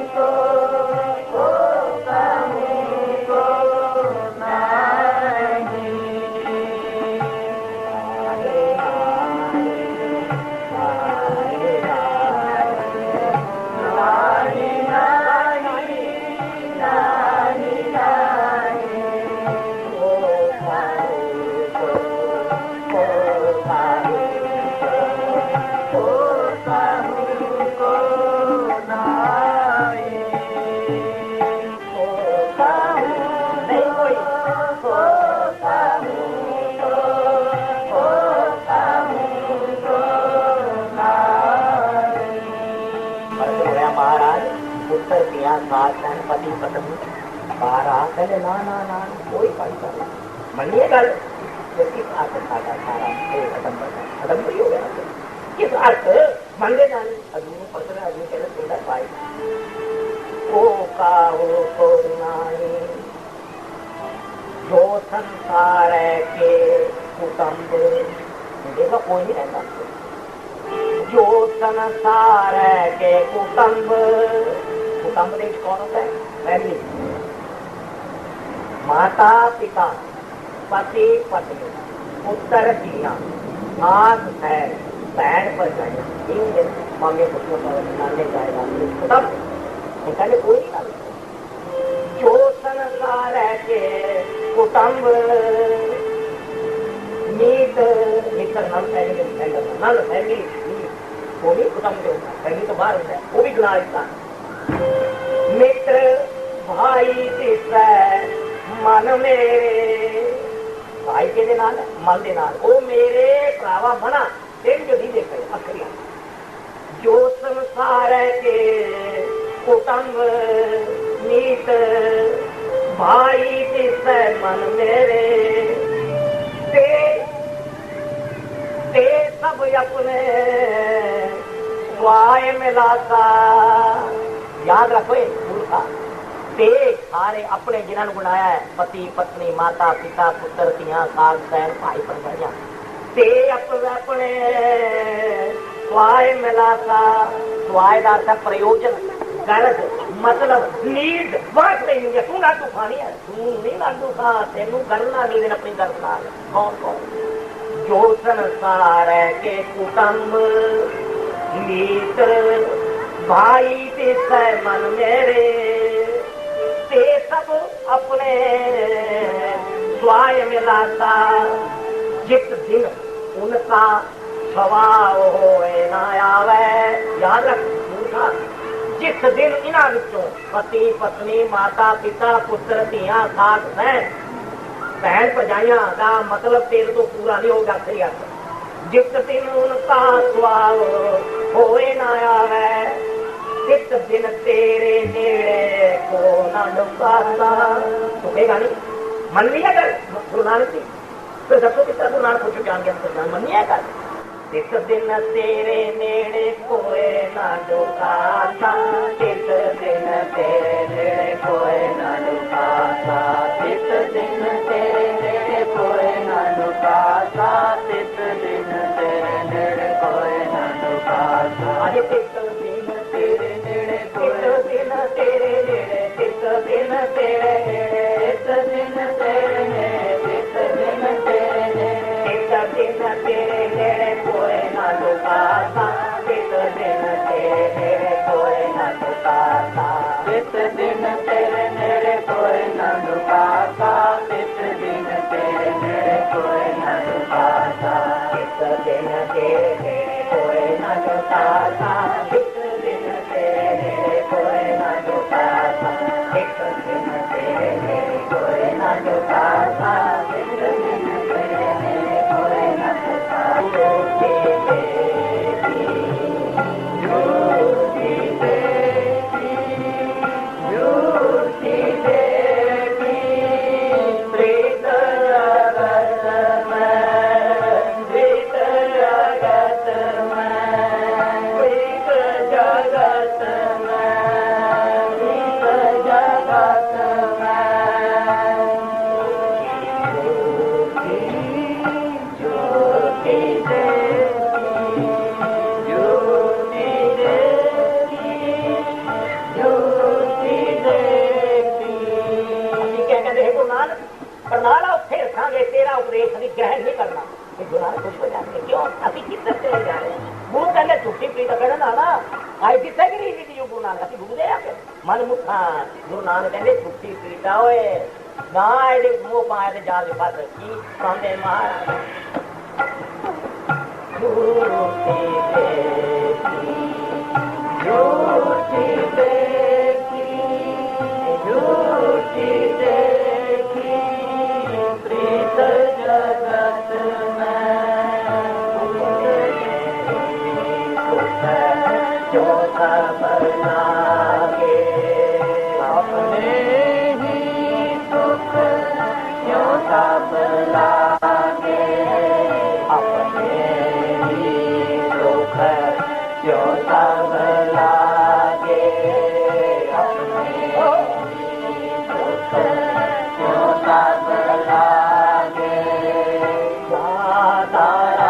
को काहू को नाही। महाराज उत्तर किया पति पत्नी बाहर आ कहले ना ना ना कोई फायदा नहीं मनिए गल आकर सारा सारा अडम्बरी हो गया किस अर्थ मंगे जाने अधूर पत्र अधूर कहले सुंदर पाई को काहू को नाही जो संसार के कुटुंब देखो कोई नहीं रहता जो संसार के कुटुंब कुटुंब देश कौन होता है फैमिली माता पिता पति पत्नी पुत्र पिया आठ बहन बहन पर जाए मम्मी पुत्र नाने जाएगा कुटुंब निकाले कोई नहीं जो संसार के कुटुंब नीत निकल नल फैमिली वो भी कुटुंब के होता है फैमिली तो बाहर होता है वो भी गुनाह इसका मित्र भाई मन मेरे भाई के नाल मन के नाल वो मेरे भरावा मना तेन जो नहीं देख अखरिया जो संसार के कुटुंब नीत भाई मन मेरे ते सब अपने स्वाय मिलाता याद रखो मूर्खा ते सारे अपने जिन्होंने गुनाया है पति पत्नी माता पिता पुत्र तिया सास बहन भाई भरजाइयां ते अपने स्वाय मिलाता स्वाय का प्रयोजन गलत मतलब नीड वर्क नहीं है तू ना तू खानी है तू नहीं ना तू खा तेनू करना नहीं देना अपनी गल खा कौन कौन जो संसार के कुटुंब नीत भाई पीछे मन मेरे ते सब अपने स्वाय मिलाता जित दिन उनका स्वभाव होए ना आवे। याद रख मूर्खा, जिस दिन इन्हां विचों पति पत्नी माता पिता पुत्र धियां साथ भैन भरजाइयां का मतलब तेरे तो पूरा नहीं होगा। जिस दिन उनका स्वभाव होए ना आवे तिस दिन तेरे नेड़े को न डुबाता। सुखेगा नहीं, मन लिया कर गुरु नानक जी। तो सबको किस तरह गुरु नानक को ज्ञान के अंतर मन लिया कर। तिस दिन तेरे नेड़े कोई न डुबाता, तिस दिन तेरे नेड़े कोई न डुबाता, तिस दिन तेरे नेड़े कोई न डुबाता, तिस दिन तेरे नेड़े कोई न डुबाता। अरे तिस दिन तेरे नेड़े, तिस दिन तेरे नेड़े, तिस दिन तेरे नेड़े, तिस दिन तेरे नेड़े, तिस दिन तेरे नेड़े, तिस दिन तेरे नेड़े कोई न डुबाता, तिस दिन तेरे नेड़े कोई न डुबाता, तिस दिन तेरे नेड़े कोई न डुबाता, तिस दिन तेरे नेड़े कोई न डुबाता, तिस दिन तेरे नेड़े कोई न डुबाता, तिस दिन तेरे नेड़े कोई न डुबाता, तिस दिन तेरे नेड़े कोई न डुबाता, तिस दिन तेरे नेड़े कोई न डुबाता। मन मुठा गुरु नानक कहते छुट्टी पीता होए ना एडे मोह पाए ते जाल फस की पांदे मार झूठी देखी झूठी देखी झूठी देखी प्रीत जगत में जो सब लागे अपने ही सुख जो सब लागे अपने ही सुख जो सब लागे अपने ही सुख जो सब लागे दातारा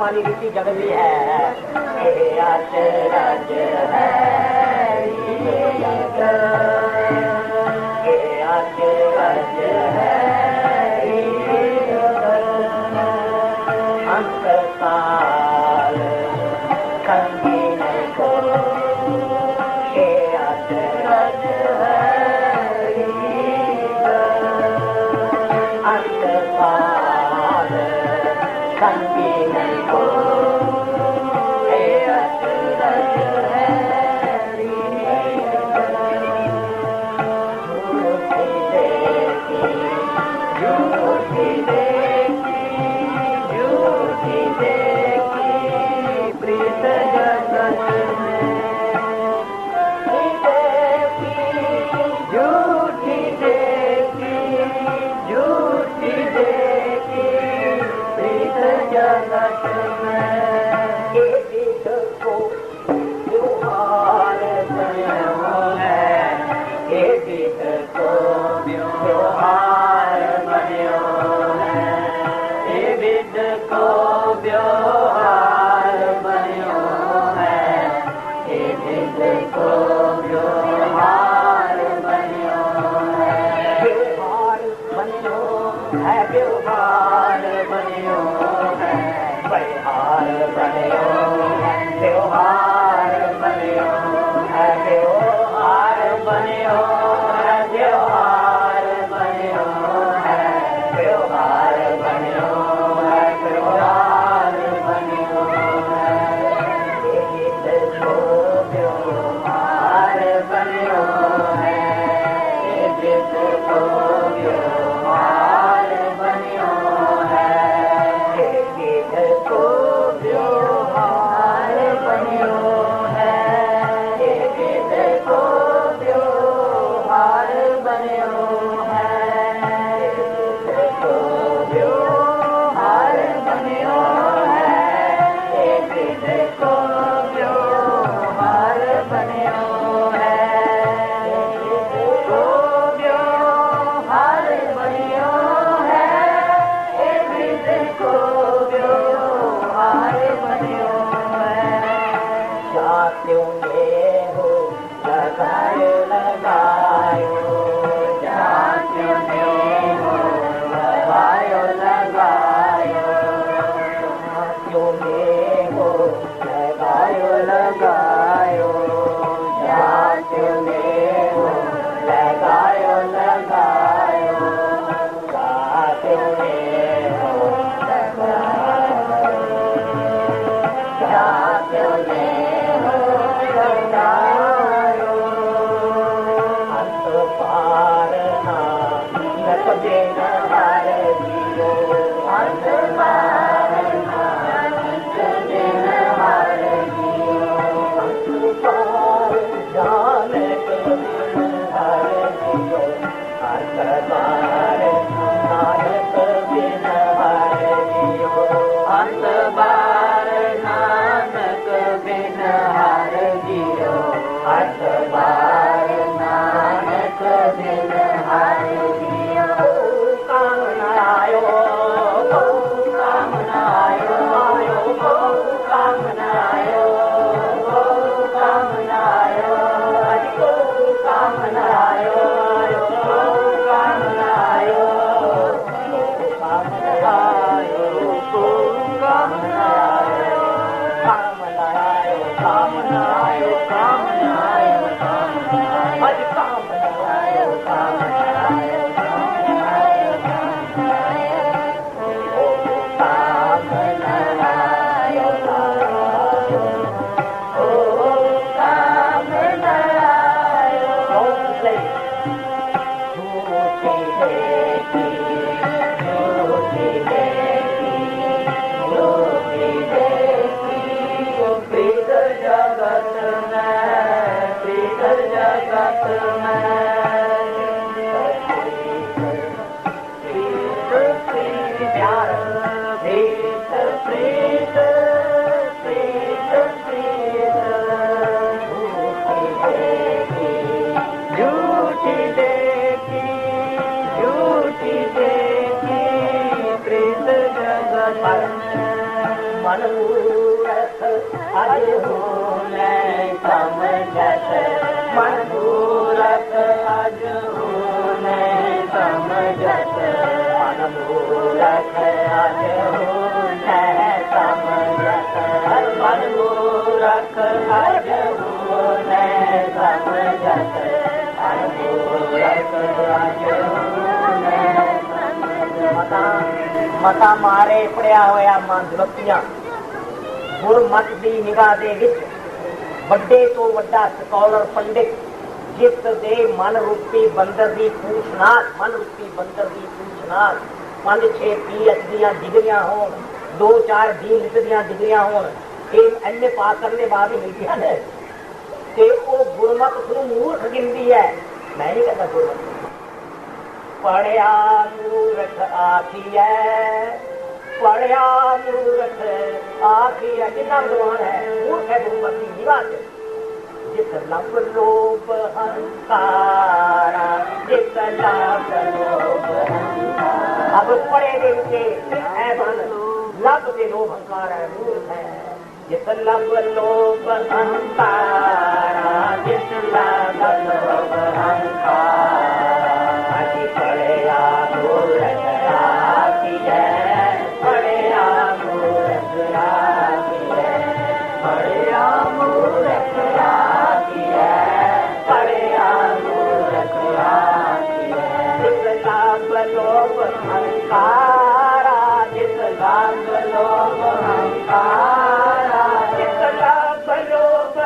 वाली रीति जग भी है, अचरज है, अचरज है, अंतकाल संगीन को, अचरज है, अंतकाल संगीन को, जगत में को व्यवहार बन्यो है, जिसको व्यवहार बन्यो है, जिसको व्यवहार बन्यो है, जिसको व्यवहार बन्यो है, जिसको व्यवहार बन्यो है, जिसको व्यवहार बन्यो है, जिसको व्यवहार बन्यो है, जिसको व्यवहार बन्यो है। जात्यों ने हो लगायो लगायो, जात्यों ने हो लगायो लगायो, जात्यों ने हो लगायो लगायो, जात्यों ने हो लगायो लगायो, जात्यों ने हो लगायो, जात्यों ने हो लगायो। अंत पार ना नक देन हार जियो, अंत पार ना नक देन हार जियो, अंत पार जानक बिन हार जियो, अंत पार नानक बिन हार जियो, अंत पार नानक बिन हार जियो, अंत पार नानक बिन हार जियो। कामना आयो, कामना आयो, आयो कामना आयो, कामना आयो, आज को कामना आयो, आयो कामना आयो, कामना आयो, कामना आयो, कामना आयो, कामना आयो, कामना आयो, कामना आयो, आज कामना आयो, कामना आयो, कामना आयो, कामना आयो, ओ कामना आयो, ओ कामना आयो। झूठी देखी, झूठी देखी, झूठी देखी, प्रीत जगत में, प्रीत जगत में, प्रीत प्रीत प्यार, प्रीत प्रीत प्रीत प्रीत, झूठी देखी, झूठी देखी, प्रीत जगत में। मन मूरख अज होने समझत, मन मूरख अज होने समझत, मन मूरख अज होने समझत, मन मूरख अज होने समझत, मन मूरख अज होने समझत। मता मारे पड़िया होया मन दुलतियां, गुरमत दी निगाह दे विच ਵੱਡੇ ਤੋਂ ਵੱਡਾ ਸਕਾਲਰ ਪੰਡਿਤ, ਜਿਸ ਦੇ ਮਨ ਰੂਪੀ ਬੰਦਰ ਦੀ ਪੂਛ ਨਾਲ, ਮਨ ਰੂਪੀ ਬੰਦਰ ਦੀ ਪੂਛ ਨਾਲ 5-6 PhDਆਂ ਡਿਗਰੀਆਂ ਹੋਣ, 2-4 D.Litt ਦੀਆਂ ਡਿਗਰੀਆਂ ਹੋਣ, ਇਹ ਐਨੇ ਪਾਸ ਕਰਨ ਦੇ ਬਾਅਦ ਹੀ ਮਿਲਦੀਆਂ ਨੇ, ਤੇ ਉਹ ਗੁਰਮਤ ਨੂੰ ਮੂਰਖ ਗਿਣਦੀ ਹੈ। ਮੈਂ ਨਹੀਂ ਕਹਿੰਦਾ ਗੁਰਮਤ ਪੜਿਆ ਮੂਰਖ ਆਖੀਐ, ਪੜਿਆ ਮੂਰਖ ਆਖੀਐ, ਜਿੰਨਾ ਵਿਦਵਾਨ ਹੈ ਮੂਰਖ ਹੈ ਗੁਰਮਤ ਦੀ ਨਿਗਾਹ ਚ। ਜਿਸ ਲੱਭ ਲੋਭ ਹੰਕਾਰਾ, ਜਿਸ ਲੱਭ ਲੋਭ ਹੰਕਾਰਾ, ਅਬ ਪੜੇ ਦੇ ਵਿੱਚ ਹੈ ਬਨ, ਲੱਭ ਦੇ ਲੋਭ ਹੰਕਾਰ ਹੈ, ਮੂਰਖ ਹੈ। ਜਿਸ ਲੱਭ ਲੋਭ ਹੰਕਾਰਾ, ਜਿਸ ਲੱਭ ਲੋਭ ਹੰਕਾਰਾ, ਅਸੀਂ ਪੜਿਆ ਮੂਰਖ ਆਖੀਐ, ਪੜਿਆ ਮੂਰਖ ਆਖੀਐ, ਪੜਿਆ ਮੂਰਖ ਆਖੀਐ, ਪੜਿਆ ਮੂਰਖ ਆਖੀਐ। ਜਿਸ ਲੱਭ ਲੋਭ ਹੰਕਾਰਾ, ਜਿਸ ਲੱਭ ਲੋਭ ਹੰਕਾਰਾ, ਜਿਸ ਲੱਭ ਲੋਭ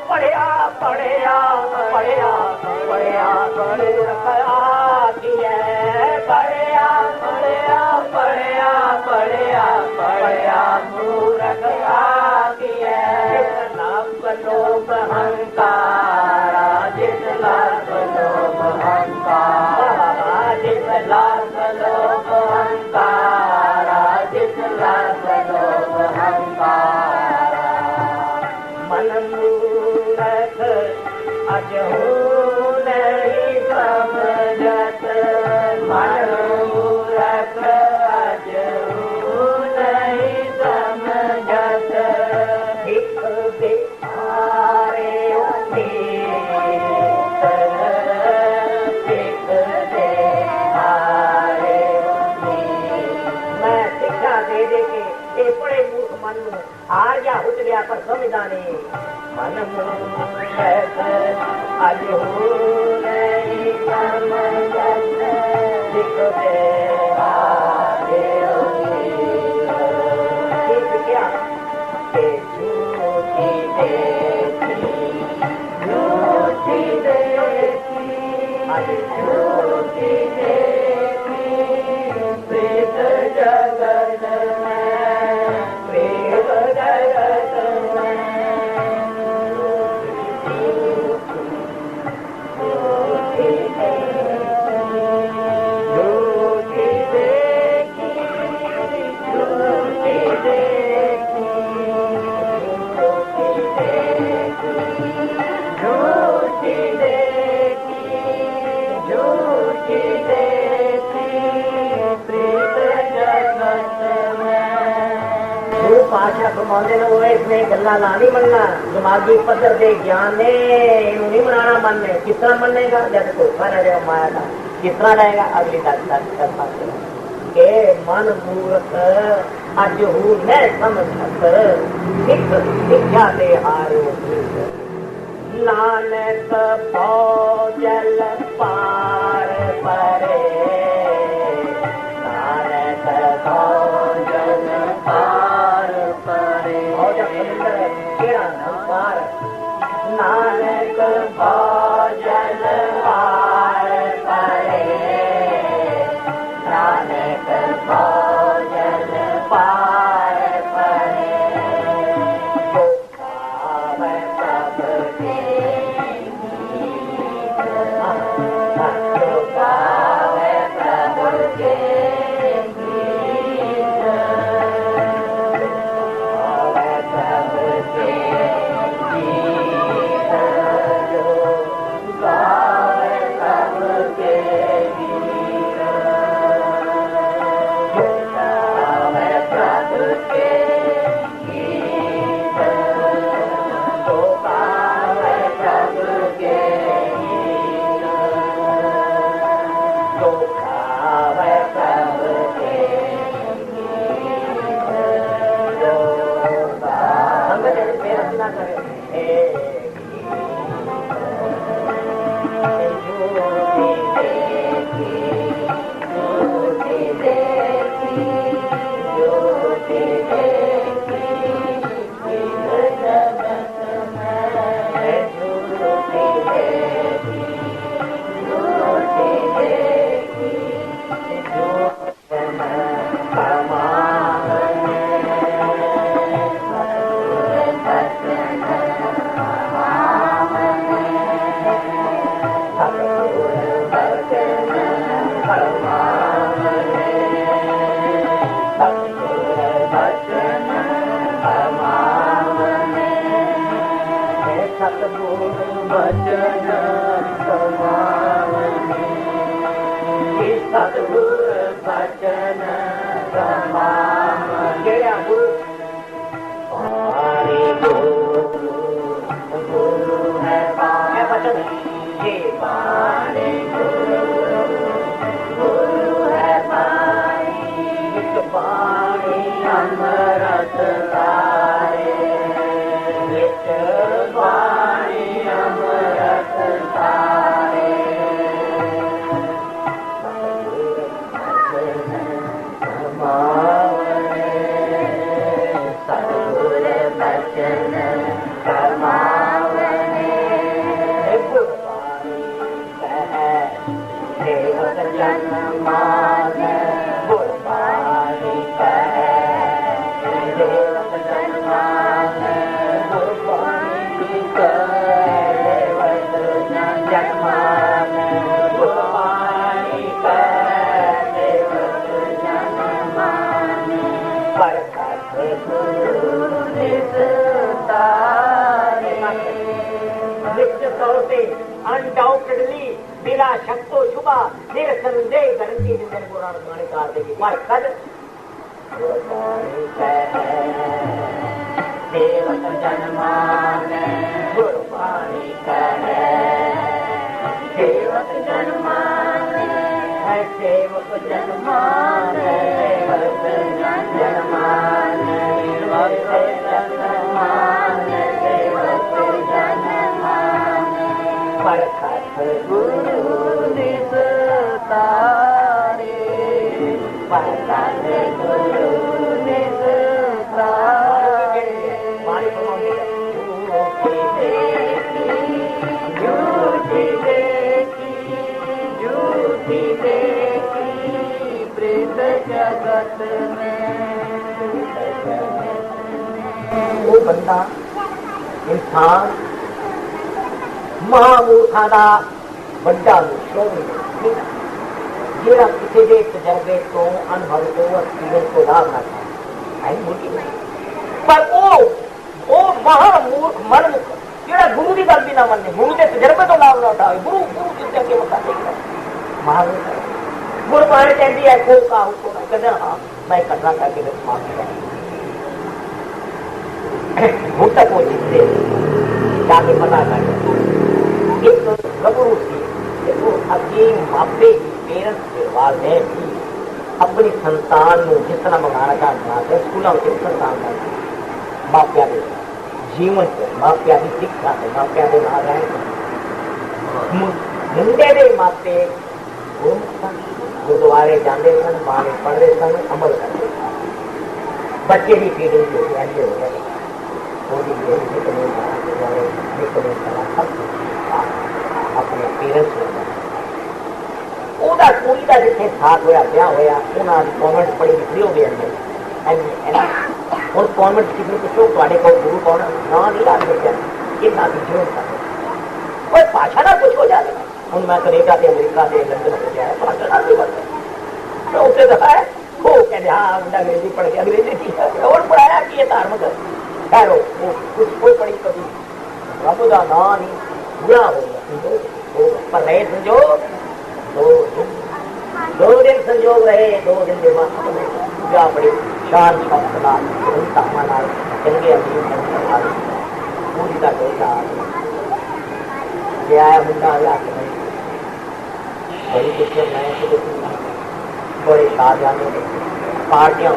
पढ़िया पढ़िया पढ़िया पढ़िया पढ़िया पढ़िया पढ़िया पढ़िया पढ़िया मूर्ख आगिए लोभ अहंकारा जिस लाभ लोभ अहंकारा जिस लाभ लोभ अहंकारा जिस लाभ लोभ अहंकारा मन मूर्ख अजहू नहीं समझत मन मूर्ख अजहू नहीं समझत एक बिहारे मैं शिक्षा दे दे के ये बड़े मूर्ख मन हार गया उठ गया पर समझा नहीं मन मूर्ख अजहू नहीं समझत एक बिहारे क्या झूठी देखी झूठी देखी आज झूठी देखी प्रेत जगत में प्रेत जगत में झूठी देखी झूठी देखी पाशा फरमाते ने वो इसमें गल्ला ला नहीं मनना दिमागी पद्धर दे ज्ञान ने इन्हों नहीं मनाना मन ने किस तरह मनेगा जैसे धोखा रह जाएगा माया का किस तरह रहेगा अगली के मन मूर्ख अजहू न समझत शिक्षा दे हारो नानक भौजल पार परे नानक भौजल पार परे पार नानक भौजल पार परे नानक भौजल पार परे सतगुर बचन गुरु है बचन ये बारे गुरु है पानी अमृत तारे पानी अमृत तारे सतगुर बचन कमावने निश्चित तौर से अनडाउटेडली बिना शक तो शुबा निरसंदेह गारंटी जिंदगी पुराण गाने कार देगी वाह कद देवत जन्माने गुरबानी करे सेवक जन्माने है सेवक जन्माने भक्त जन्माने भक्त जन्माने सेवक जन्माने परखत गुरु निस्तारे परखत गुरु निस्तारे झूठी देखी प्रेत जगत में वो बंदा इंसान महामूर्खा का बड़ा मुश्किल ਜਿਹੜਾ ਕਿਸੇ ਦੇ ਤਜਰਬੇ ਤੋਂ ਅਨੁਭਵ ਤੋਂ ਐਕਸਪੀਰੀਅੰਸ ਤੋਂ ਲਾਭ ਨਾ ਹੈ ਪਰ ਉਹ ਮਹਾਮੂਰਖ ਮਨਮੁਖ ਜਿਹੜਾ ਗੁਰੂ ਦੀ ਗੱਲ ਵੀ ਨਾ ਮੰਨੇ ਗੁਰੂ ਦੇ ਤਜਰਬੇ ਤੋਂ ਲਾਭ ਨਾ ਉਠਾਵੇ ਗੁਰੂ ਦੇ ਅੱਗੇ ਮੱਥਾ ਟੇਕਦਾ ਮਹਾਮੂਰਖ ਗੁਰਬਾਣੀ ਕਹਿੰਦੀ ਹੈ ਕੋ ਕਾਹੂ ਕੋ ਕਹਿੰਦਾ ਹਾਂ ਮੈਂ ਕਰਨਾ ਕਰਕੇ ਤੇ ਮਾਫੀ ਹੁਣ ਤੱਕ ਉਹ ਜਿੱਤੇ ਜਾ ਕੇ ਪਤਾ ਕਰ ਇੱਕ ਗੱਭਰੂ ਸੀ वो अगे मापे पेरेंट्स के वाले अपनी संतान को जिस तरह मंगाना चाहते स्कूलों में संतान मापिया के जीवन से मापिया की शिक्षा से मापिया के ना रहन मुंडे के मापे गुरुद्वारे जाते सन बाणे पढ़ते सन अमल करते बच्चे की फीडिंग हो गया ये हो गया अपने पेरेंट्स ਉਹਦਾ ਕੁੜੀ ਦਾ ਜਿੱਥੇ ਸਾਥ ਹੋਇਆ ਵਿਆਹ ਹੋਇਆ ਉਹਨਾਂ ਦੀ ਕਨਵੈਂਟ ਪੜ੍ਹੀ ਲਿਖੀ ਹੋ ਗਈ ਅੰਦਰ ਹੁਣ ਕਨਵੈਂਟ ਕਿਸੇ ਨੂੰ ਪੁੱਛੋ ਤੁਹਾਡੇ ਕੋਲ ਗੁਰੂ ਕੌਣ ਨਾ ਨਹੀਂ ਲਾ ਬੱਚਾ ਇਹ ਨਾ ਦੀ ਜੋਰ ਕਰ ਕੋਈ ਭਾਸ਼ਾ ਨਾ ਕੁਝ ਹੋ ਜਾਵੇ ਹੁਣ ਮੈਂ ਕੈਨੇਡਾ ਤੇ ਅਮਰੀਕਾ ਤੇ ਲੰਡਨ ਹੋ ਗਿਆ ਭਾਸ਼ਾ ਨਾ ਕੋਈ ਬਣ ਤਾਂ ਉੱਥੇ ਤਾਂ ਹੈ ਉਹ ਕਹਿੰਦੇ ਹਾਂ ਮੁੰਡਾ ਅੰਗਰੇਜ਼ੀ ਪੜ੍ਹ ਗਿਆ ਅੰਗਰੇਜ਼ੀ ਕੀ ਹੈ ਹੋਰ ਪੜਾਇਆ ਕੀ ਹੈ ਧਾਰਮਿਕ ਖੈਰ ਕੁਝ ਕੋਈ ਪੜ੍ਹੀ ਕਦੀ ਰੱਬ ਦਾ ਨਾਂ ਨਹੀਂ ਬੁਰਾ ਹੋ ਗਿਆ पर रहे संजोग दो दिन संजोग रहे 2 दिन के बाद पूजा बड़ी शान शौक चंगे पूरी का डोसा मुंडा बड़ी कुछ बड़े शाहजहां पार्टियां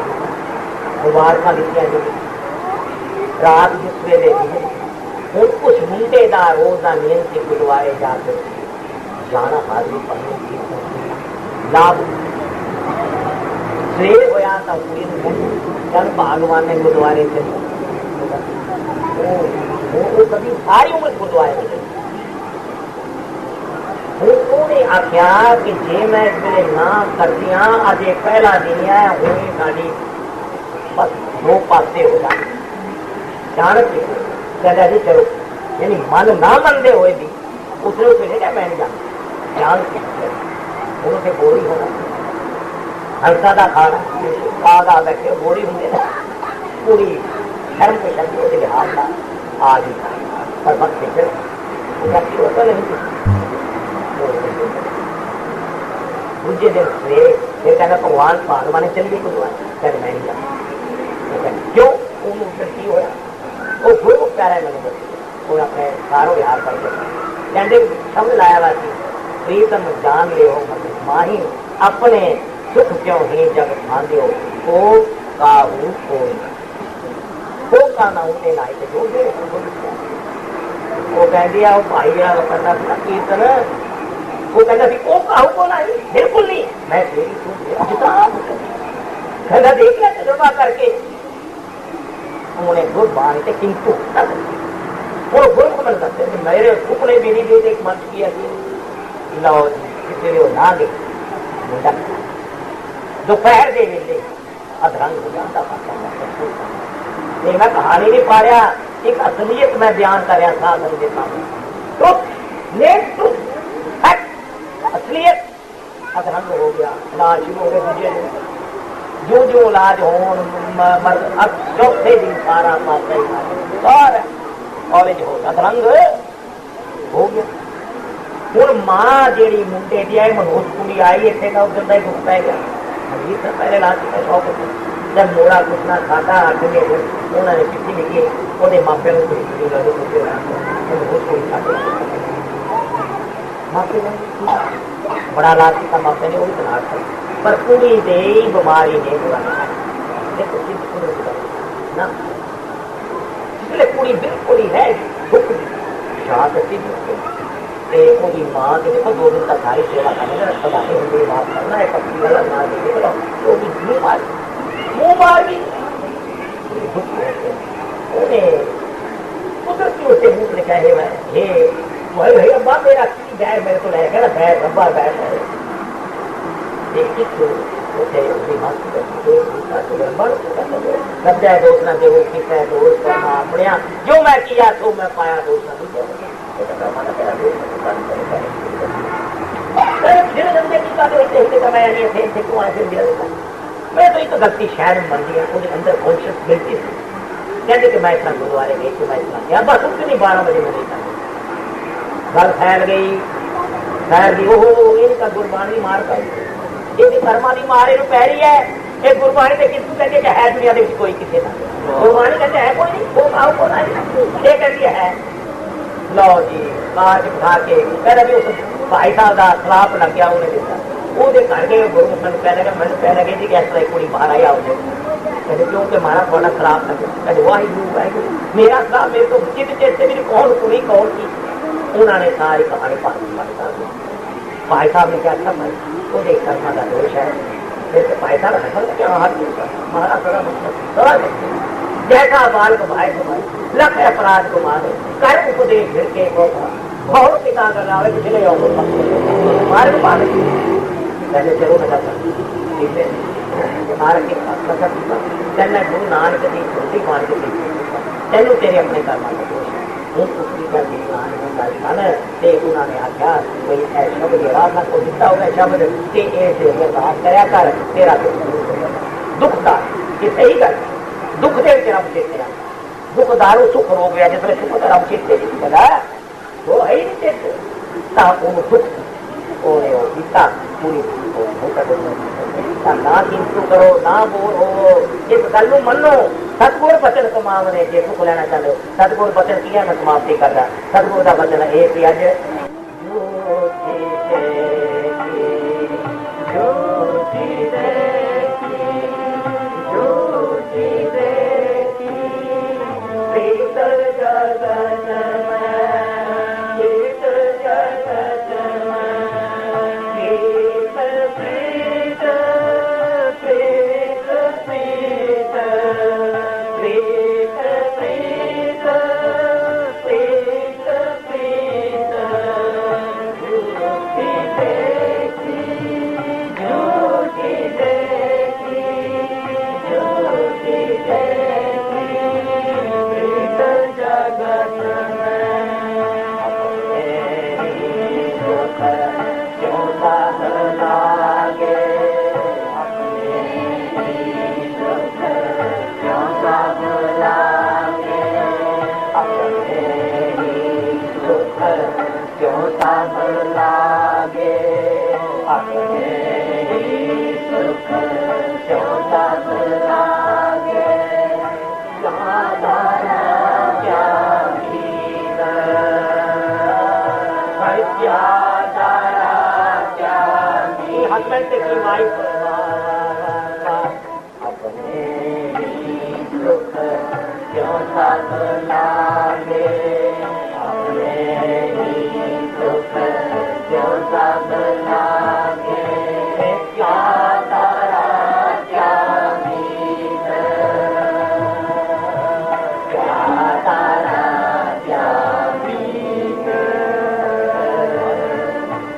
मुबारक दिखिया रात जिस वेले हूँ कुछ मुंडे का रोज का नियम से गुरुद्वारे जाकर जाना हाजरी पढ़ने की लाभ सवेरे होया तो पूरी चल भगवान ने गुरुद्वारे से वो कभी सारी उम्र गुरुद्वारे में उन्होंने आख्या कि जे मैं इस वे ना करती हाँ अज पहला दिन है हूँ साड़ी बस 2 पासे हो जाए जानक कहता जी चलो यानी मन ना मनते हुए भी उसने तो नहीं मैं नहीं जाना जान उन्होंने बोरी होना हंसा का खाना आ बैठे बोरी होंगे पूरी शर्म के शब्द के लिहाज का आ गई पर मत फिक्र होता नहीं दूजे दिन फिर कहना भगवान भगवान चल गई भगवान कहते मैं नहीं जाना क्यों उन्होंने की होया वो गुरु प्यारा है मैंने वो अपने सारों विहार करके कहते शब्द लाया हुआ थी प्रीतम जान ले हो माही अपने सुख क्यों ही जग खांदे हो को काहू को का ना उन्हें लाई के जोड़ दे वो कह दिया वो भाई जरा करता था कीर्तन वो कहता थी ओ काहू को लाई बिल्कुल नहीं मैं तेरी कहता देख लिया तजुर्बा करके उन्होंने गुड़ बांधते किंतु वो गुरु को मिल सकते मेरे सुपने भी नहीं देते एक मंच किया कि लो किसी वो ना दे दोपहर दे वेले अधरंग हो जाता नहीं मैं कहानी नहीं पा रहा एक असलियत मैं बयान कर रहा था देता हूँ असलियत अधरंग हो गया इलाज शुरू हो गए दूजे जो इलाज हो चौथे दिन सारा कॉलेज हो अधरंग हो गया। ਹੁਣ ਮਾਂ ਜਿਹੜੀ ਮੁੰਡੇ ਦੀ ਆਈ ਮਨੋਜ ਕੁੜੀ ਆਈ ਇੱਥੇ ਦਾ ਉਧਰ ਦਾ ਹੀ ਦੁੱਖ ਪੈ ਗਿਆ। ਜੀ ਤਾਂ ਪਹਿਲੇ ਲਾ ਕੇ ਸ਼ੌਕ ਜਦ ਮੋੜਾ ਕੁਛ ਨਾ ਖਾਦਾ ਅੱਗੇ ਉਹਨਾਂ ਨੇ ਚਿੱਠੀ ਲਿਖੀ ਉਹਦੇ ਮਾਪਿਆਂ ਨੂੰ ਭੇਜੀ ਉਹਨਾਂ ਦੇ ਪੁੱਤੇ ਮਨੋਜ ਕੁੜੀ ਖਾਦੇ ਮਾਪੇ ਨੇ ਬੜਾ ਲਾਭ ਕੀਤਾ ਮਾਪੇ ਨੇ ਉਹ ਵੀ ਤਲਾਕ ਕਰ ਪਰ ਕੁੜੀ ਦੇ ਹੀ ਬਿਮਾਰੀ ਨੇ ਬੁਲਾਇਆ ਦੇਖੋ ਨਾ इसलिए कुड़ी बिल्कुल ही है दुख शाद की माँ के देखो 2 दिन तक सारी सेवा करने अस्पताल में बात करना है पत्नी वाला ना देखे तो भी मुँह मार भी दुख कुदरती उससे मुँह ने कहे हे भाई भाई अब्बा मेरा बैग मेरे को रहेगा ना बैग अब्बा बैग है जो मैं किया तो मैं पाया मैं तो एक गलती शायद बन गया अंदर कॉन्शियस गिल्टी कहते कि मैं इतना गुरुद्वारे गई तो मैं इतना किया बस उस नहीं 12 बजे में नहीं गल फैल गई ओहो इनका गुरबानी मार पाई ये कर्मा की मारे पै रही है ये गुरबाणी के किसू कहते है दुनिया के कोई किसी का गुरबाणी कहते है कोई नहीं वो आओ कौन ये कहती है लो जी काज उठा के पहले भी उस भाई साहब का खिलाफ लग गया उन्हें दिता वो घर गए गुरु मैं कह लगे मैंने कह लगे जी कि इस तरह कुड़ी बाहर आई आओ कहते क्योंकि मारा थोड़ा खिलाफ लगे कहते वाहिगुरू मेरा खिलाफ मेरे को जिद चेते मेरी कौन सुनी कौन की उन्होंने सारी कहानी भाई साहब ने क्या अच्छा भाई वो देख कर्मा का दोष है जैसे पैसा रखा क्या हाथ हमारा बड़ा मतलब जैसा बाल को भाई लख अपराध को मारे कर उपदेश फिर के बहुत पिता कर रहा है पिछले मारे को मारे पहले जरूर लगा मार के चलना गुरु नानक की छोटी मार के तेनू तेरे अपने कर्मा का दोष है उन्होंने आख्या कोई शब्द आराधना को दिता होगा शब्द करया कर तेरा दुखदार ये सही गल दुख दे तेरा चेते दुखदार सुख हो गया जिसमें सुख तेरा चेते चला वो है ही नहीं चेते दुख पूरी ना चिंतु करो ना बोल हो इस गल मनो सतगुर बचन कमावने जे सुख लेना चाहते हो सतगुर बचन किया मैं समाप्ति करता सतगुर का बचन ये कि अज हस्बैंड की वाइफ अपने सुख क्यों सब लागे अपने सुख क्यों सब लागे क्या तारा क्या मीत क्या तारा क्या मीत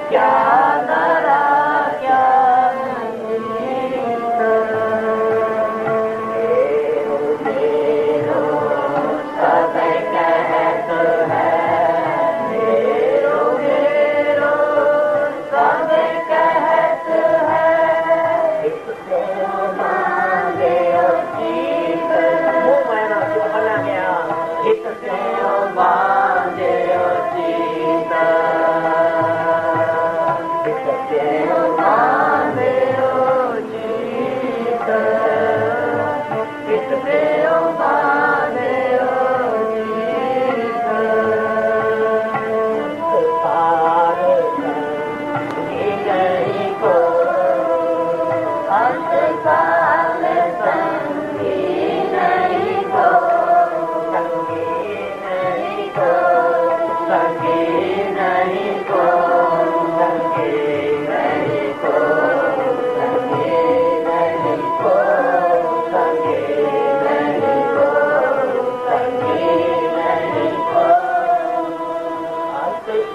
क्या तारा सब कह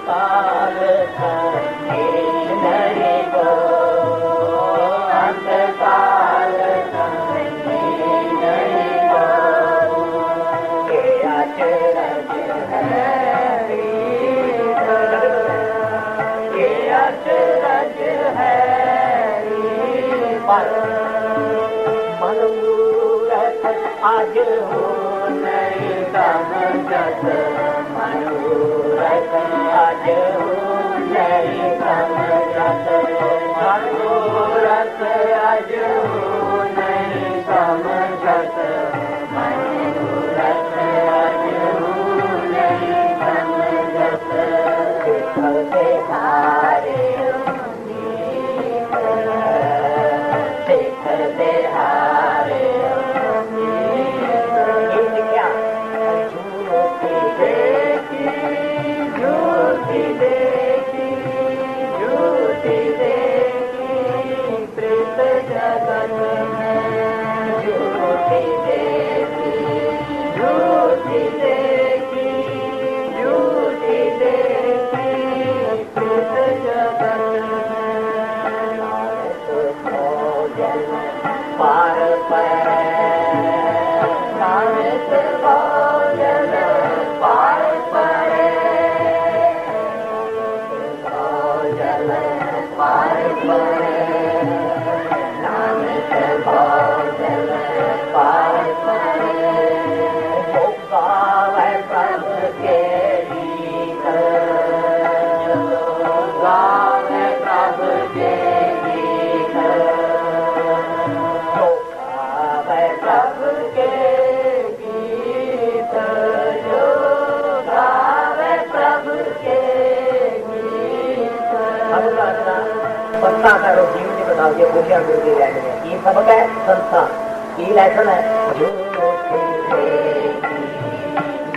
काल संगे नहीं को, अंत काल संगे नहीं को, के अचरज है, के अचरज है पर मन मूरख आज हो नहीं समझत, मन मूरख आज हो नहीं समझत, मन मूरख आज हो नहीं समझत, मन मूरख आज हो नहीं समझत, सिखते हारे सिखते हारे क्या झूठी देखी, झूठी देखी, झूठी देखी प्रीत जगत में, झूठी देखी, झूठी देखी, झूठी देखी प्रीत जगत में, नानक भोजन पार पर, नानक भोजन पार पर, भोजन पार पर, नानक भोजन पार पर, जो गावे प्रभु के गीत, जो गावे प्रभु के गीत, जो गावे प्रभु के गीत, जो गावे प्रभु के गीत। संस्था करो जीवन ने बताओ ये पूछा गुरु की लाइन में ये सबक है, संस्था की लाइसन है। झूठी देखी,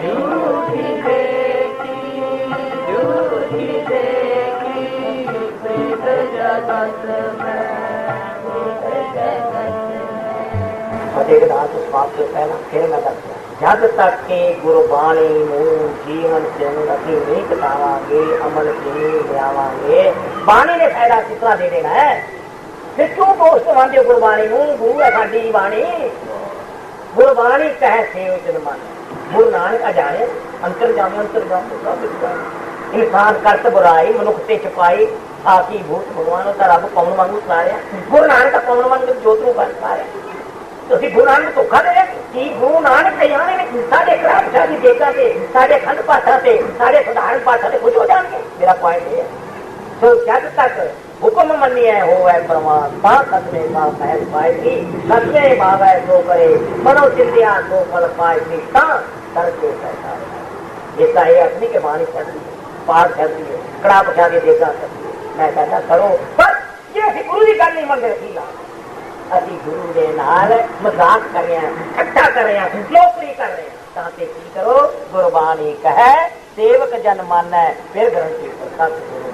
झूठी देखी, झूठी देखी प्रीत जगत में, प्रीत जगत में। एक दास समाप्त से पहला फिर मैं दस जब तक के गुरबाणी जीवन सिंह अभी नहीं कटावांगे, अमल नहीं लियावांगे, बाणी ने फायदा कितना दे देना है। फिर क्यों दोस्त मानते गुरबाणी गुरु है साडी बाणी, गुरबाणी कह सेव जन्मान, गुरु नानक अजाने अंतर जामे अंतर जाम, इंसान करत बुराई मनुख ते छुपाई, आकी भूत भगवान का रब कौन वांगू सुना रहा, गुरु नानक का कौन वांगू जोत नूं कर पा रहा। ਤੁਸੀਂ ਗੁਰੂ ਨਾਨਕ ਧੋਖਾ ਦੇ ਰਹੇ ਕਿ ਗੁਰੂ ਨਾਨਕ ਕਈਆਣੇ ਨੇ ਸਾਡੇ ਕਰਾਪਸ਼ਾ ਦੀ ਦੇਖਾਂ ਤੇ ਸਾਡੇ ਖੰਡ ਪਾਠਾਂ ਤੇ ਸਾਡੇ ਸਧਾਰਨ ਪਾਠਾਂ ਤੇ ਖੁਸ਼ ਹੋ ਜਾਣਗੇ। ਮੇਰਾ ਪੁਆਇੰਟ ਇਹ ਹੈ ਸੋ ਜਦ ਤੱਕ ਹੁਕਮ ਮੰਨਿਆ ਹੋਵੇ ਪ੍ਰਮਾਣ ਤਾਂ ਸਤਵੇਂ ਦਾ ਮਹਿਲ ਪਾਏਗੀ, ਸਤਵੇਂ ਭਾਵੈ ਸੋ ਕਰੇ ਮਨੋ ਚਿੰਤਿਆ ਸੋ ਫਲ ਪਾਏਗੀ ਤਾਂ ਕਰਕੇ ਪੈਸਾ ये चाहे अपनी के बाणी छड़ी पार छड़ी है कड़ा पछा के देखा सकती है। मैं कहता करो पर ये असी गुरु की गल नहीं मन रखी ना, असी गुरु के नाल मजाक कर रहे हैं, ठट्टा कर रहे हैं, लोकरी कर रहे हैं। ताते की करो गुरबाणी कहे सेवक जन मानै फिर ग्रंथी प्रकाश गुरु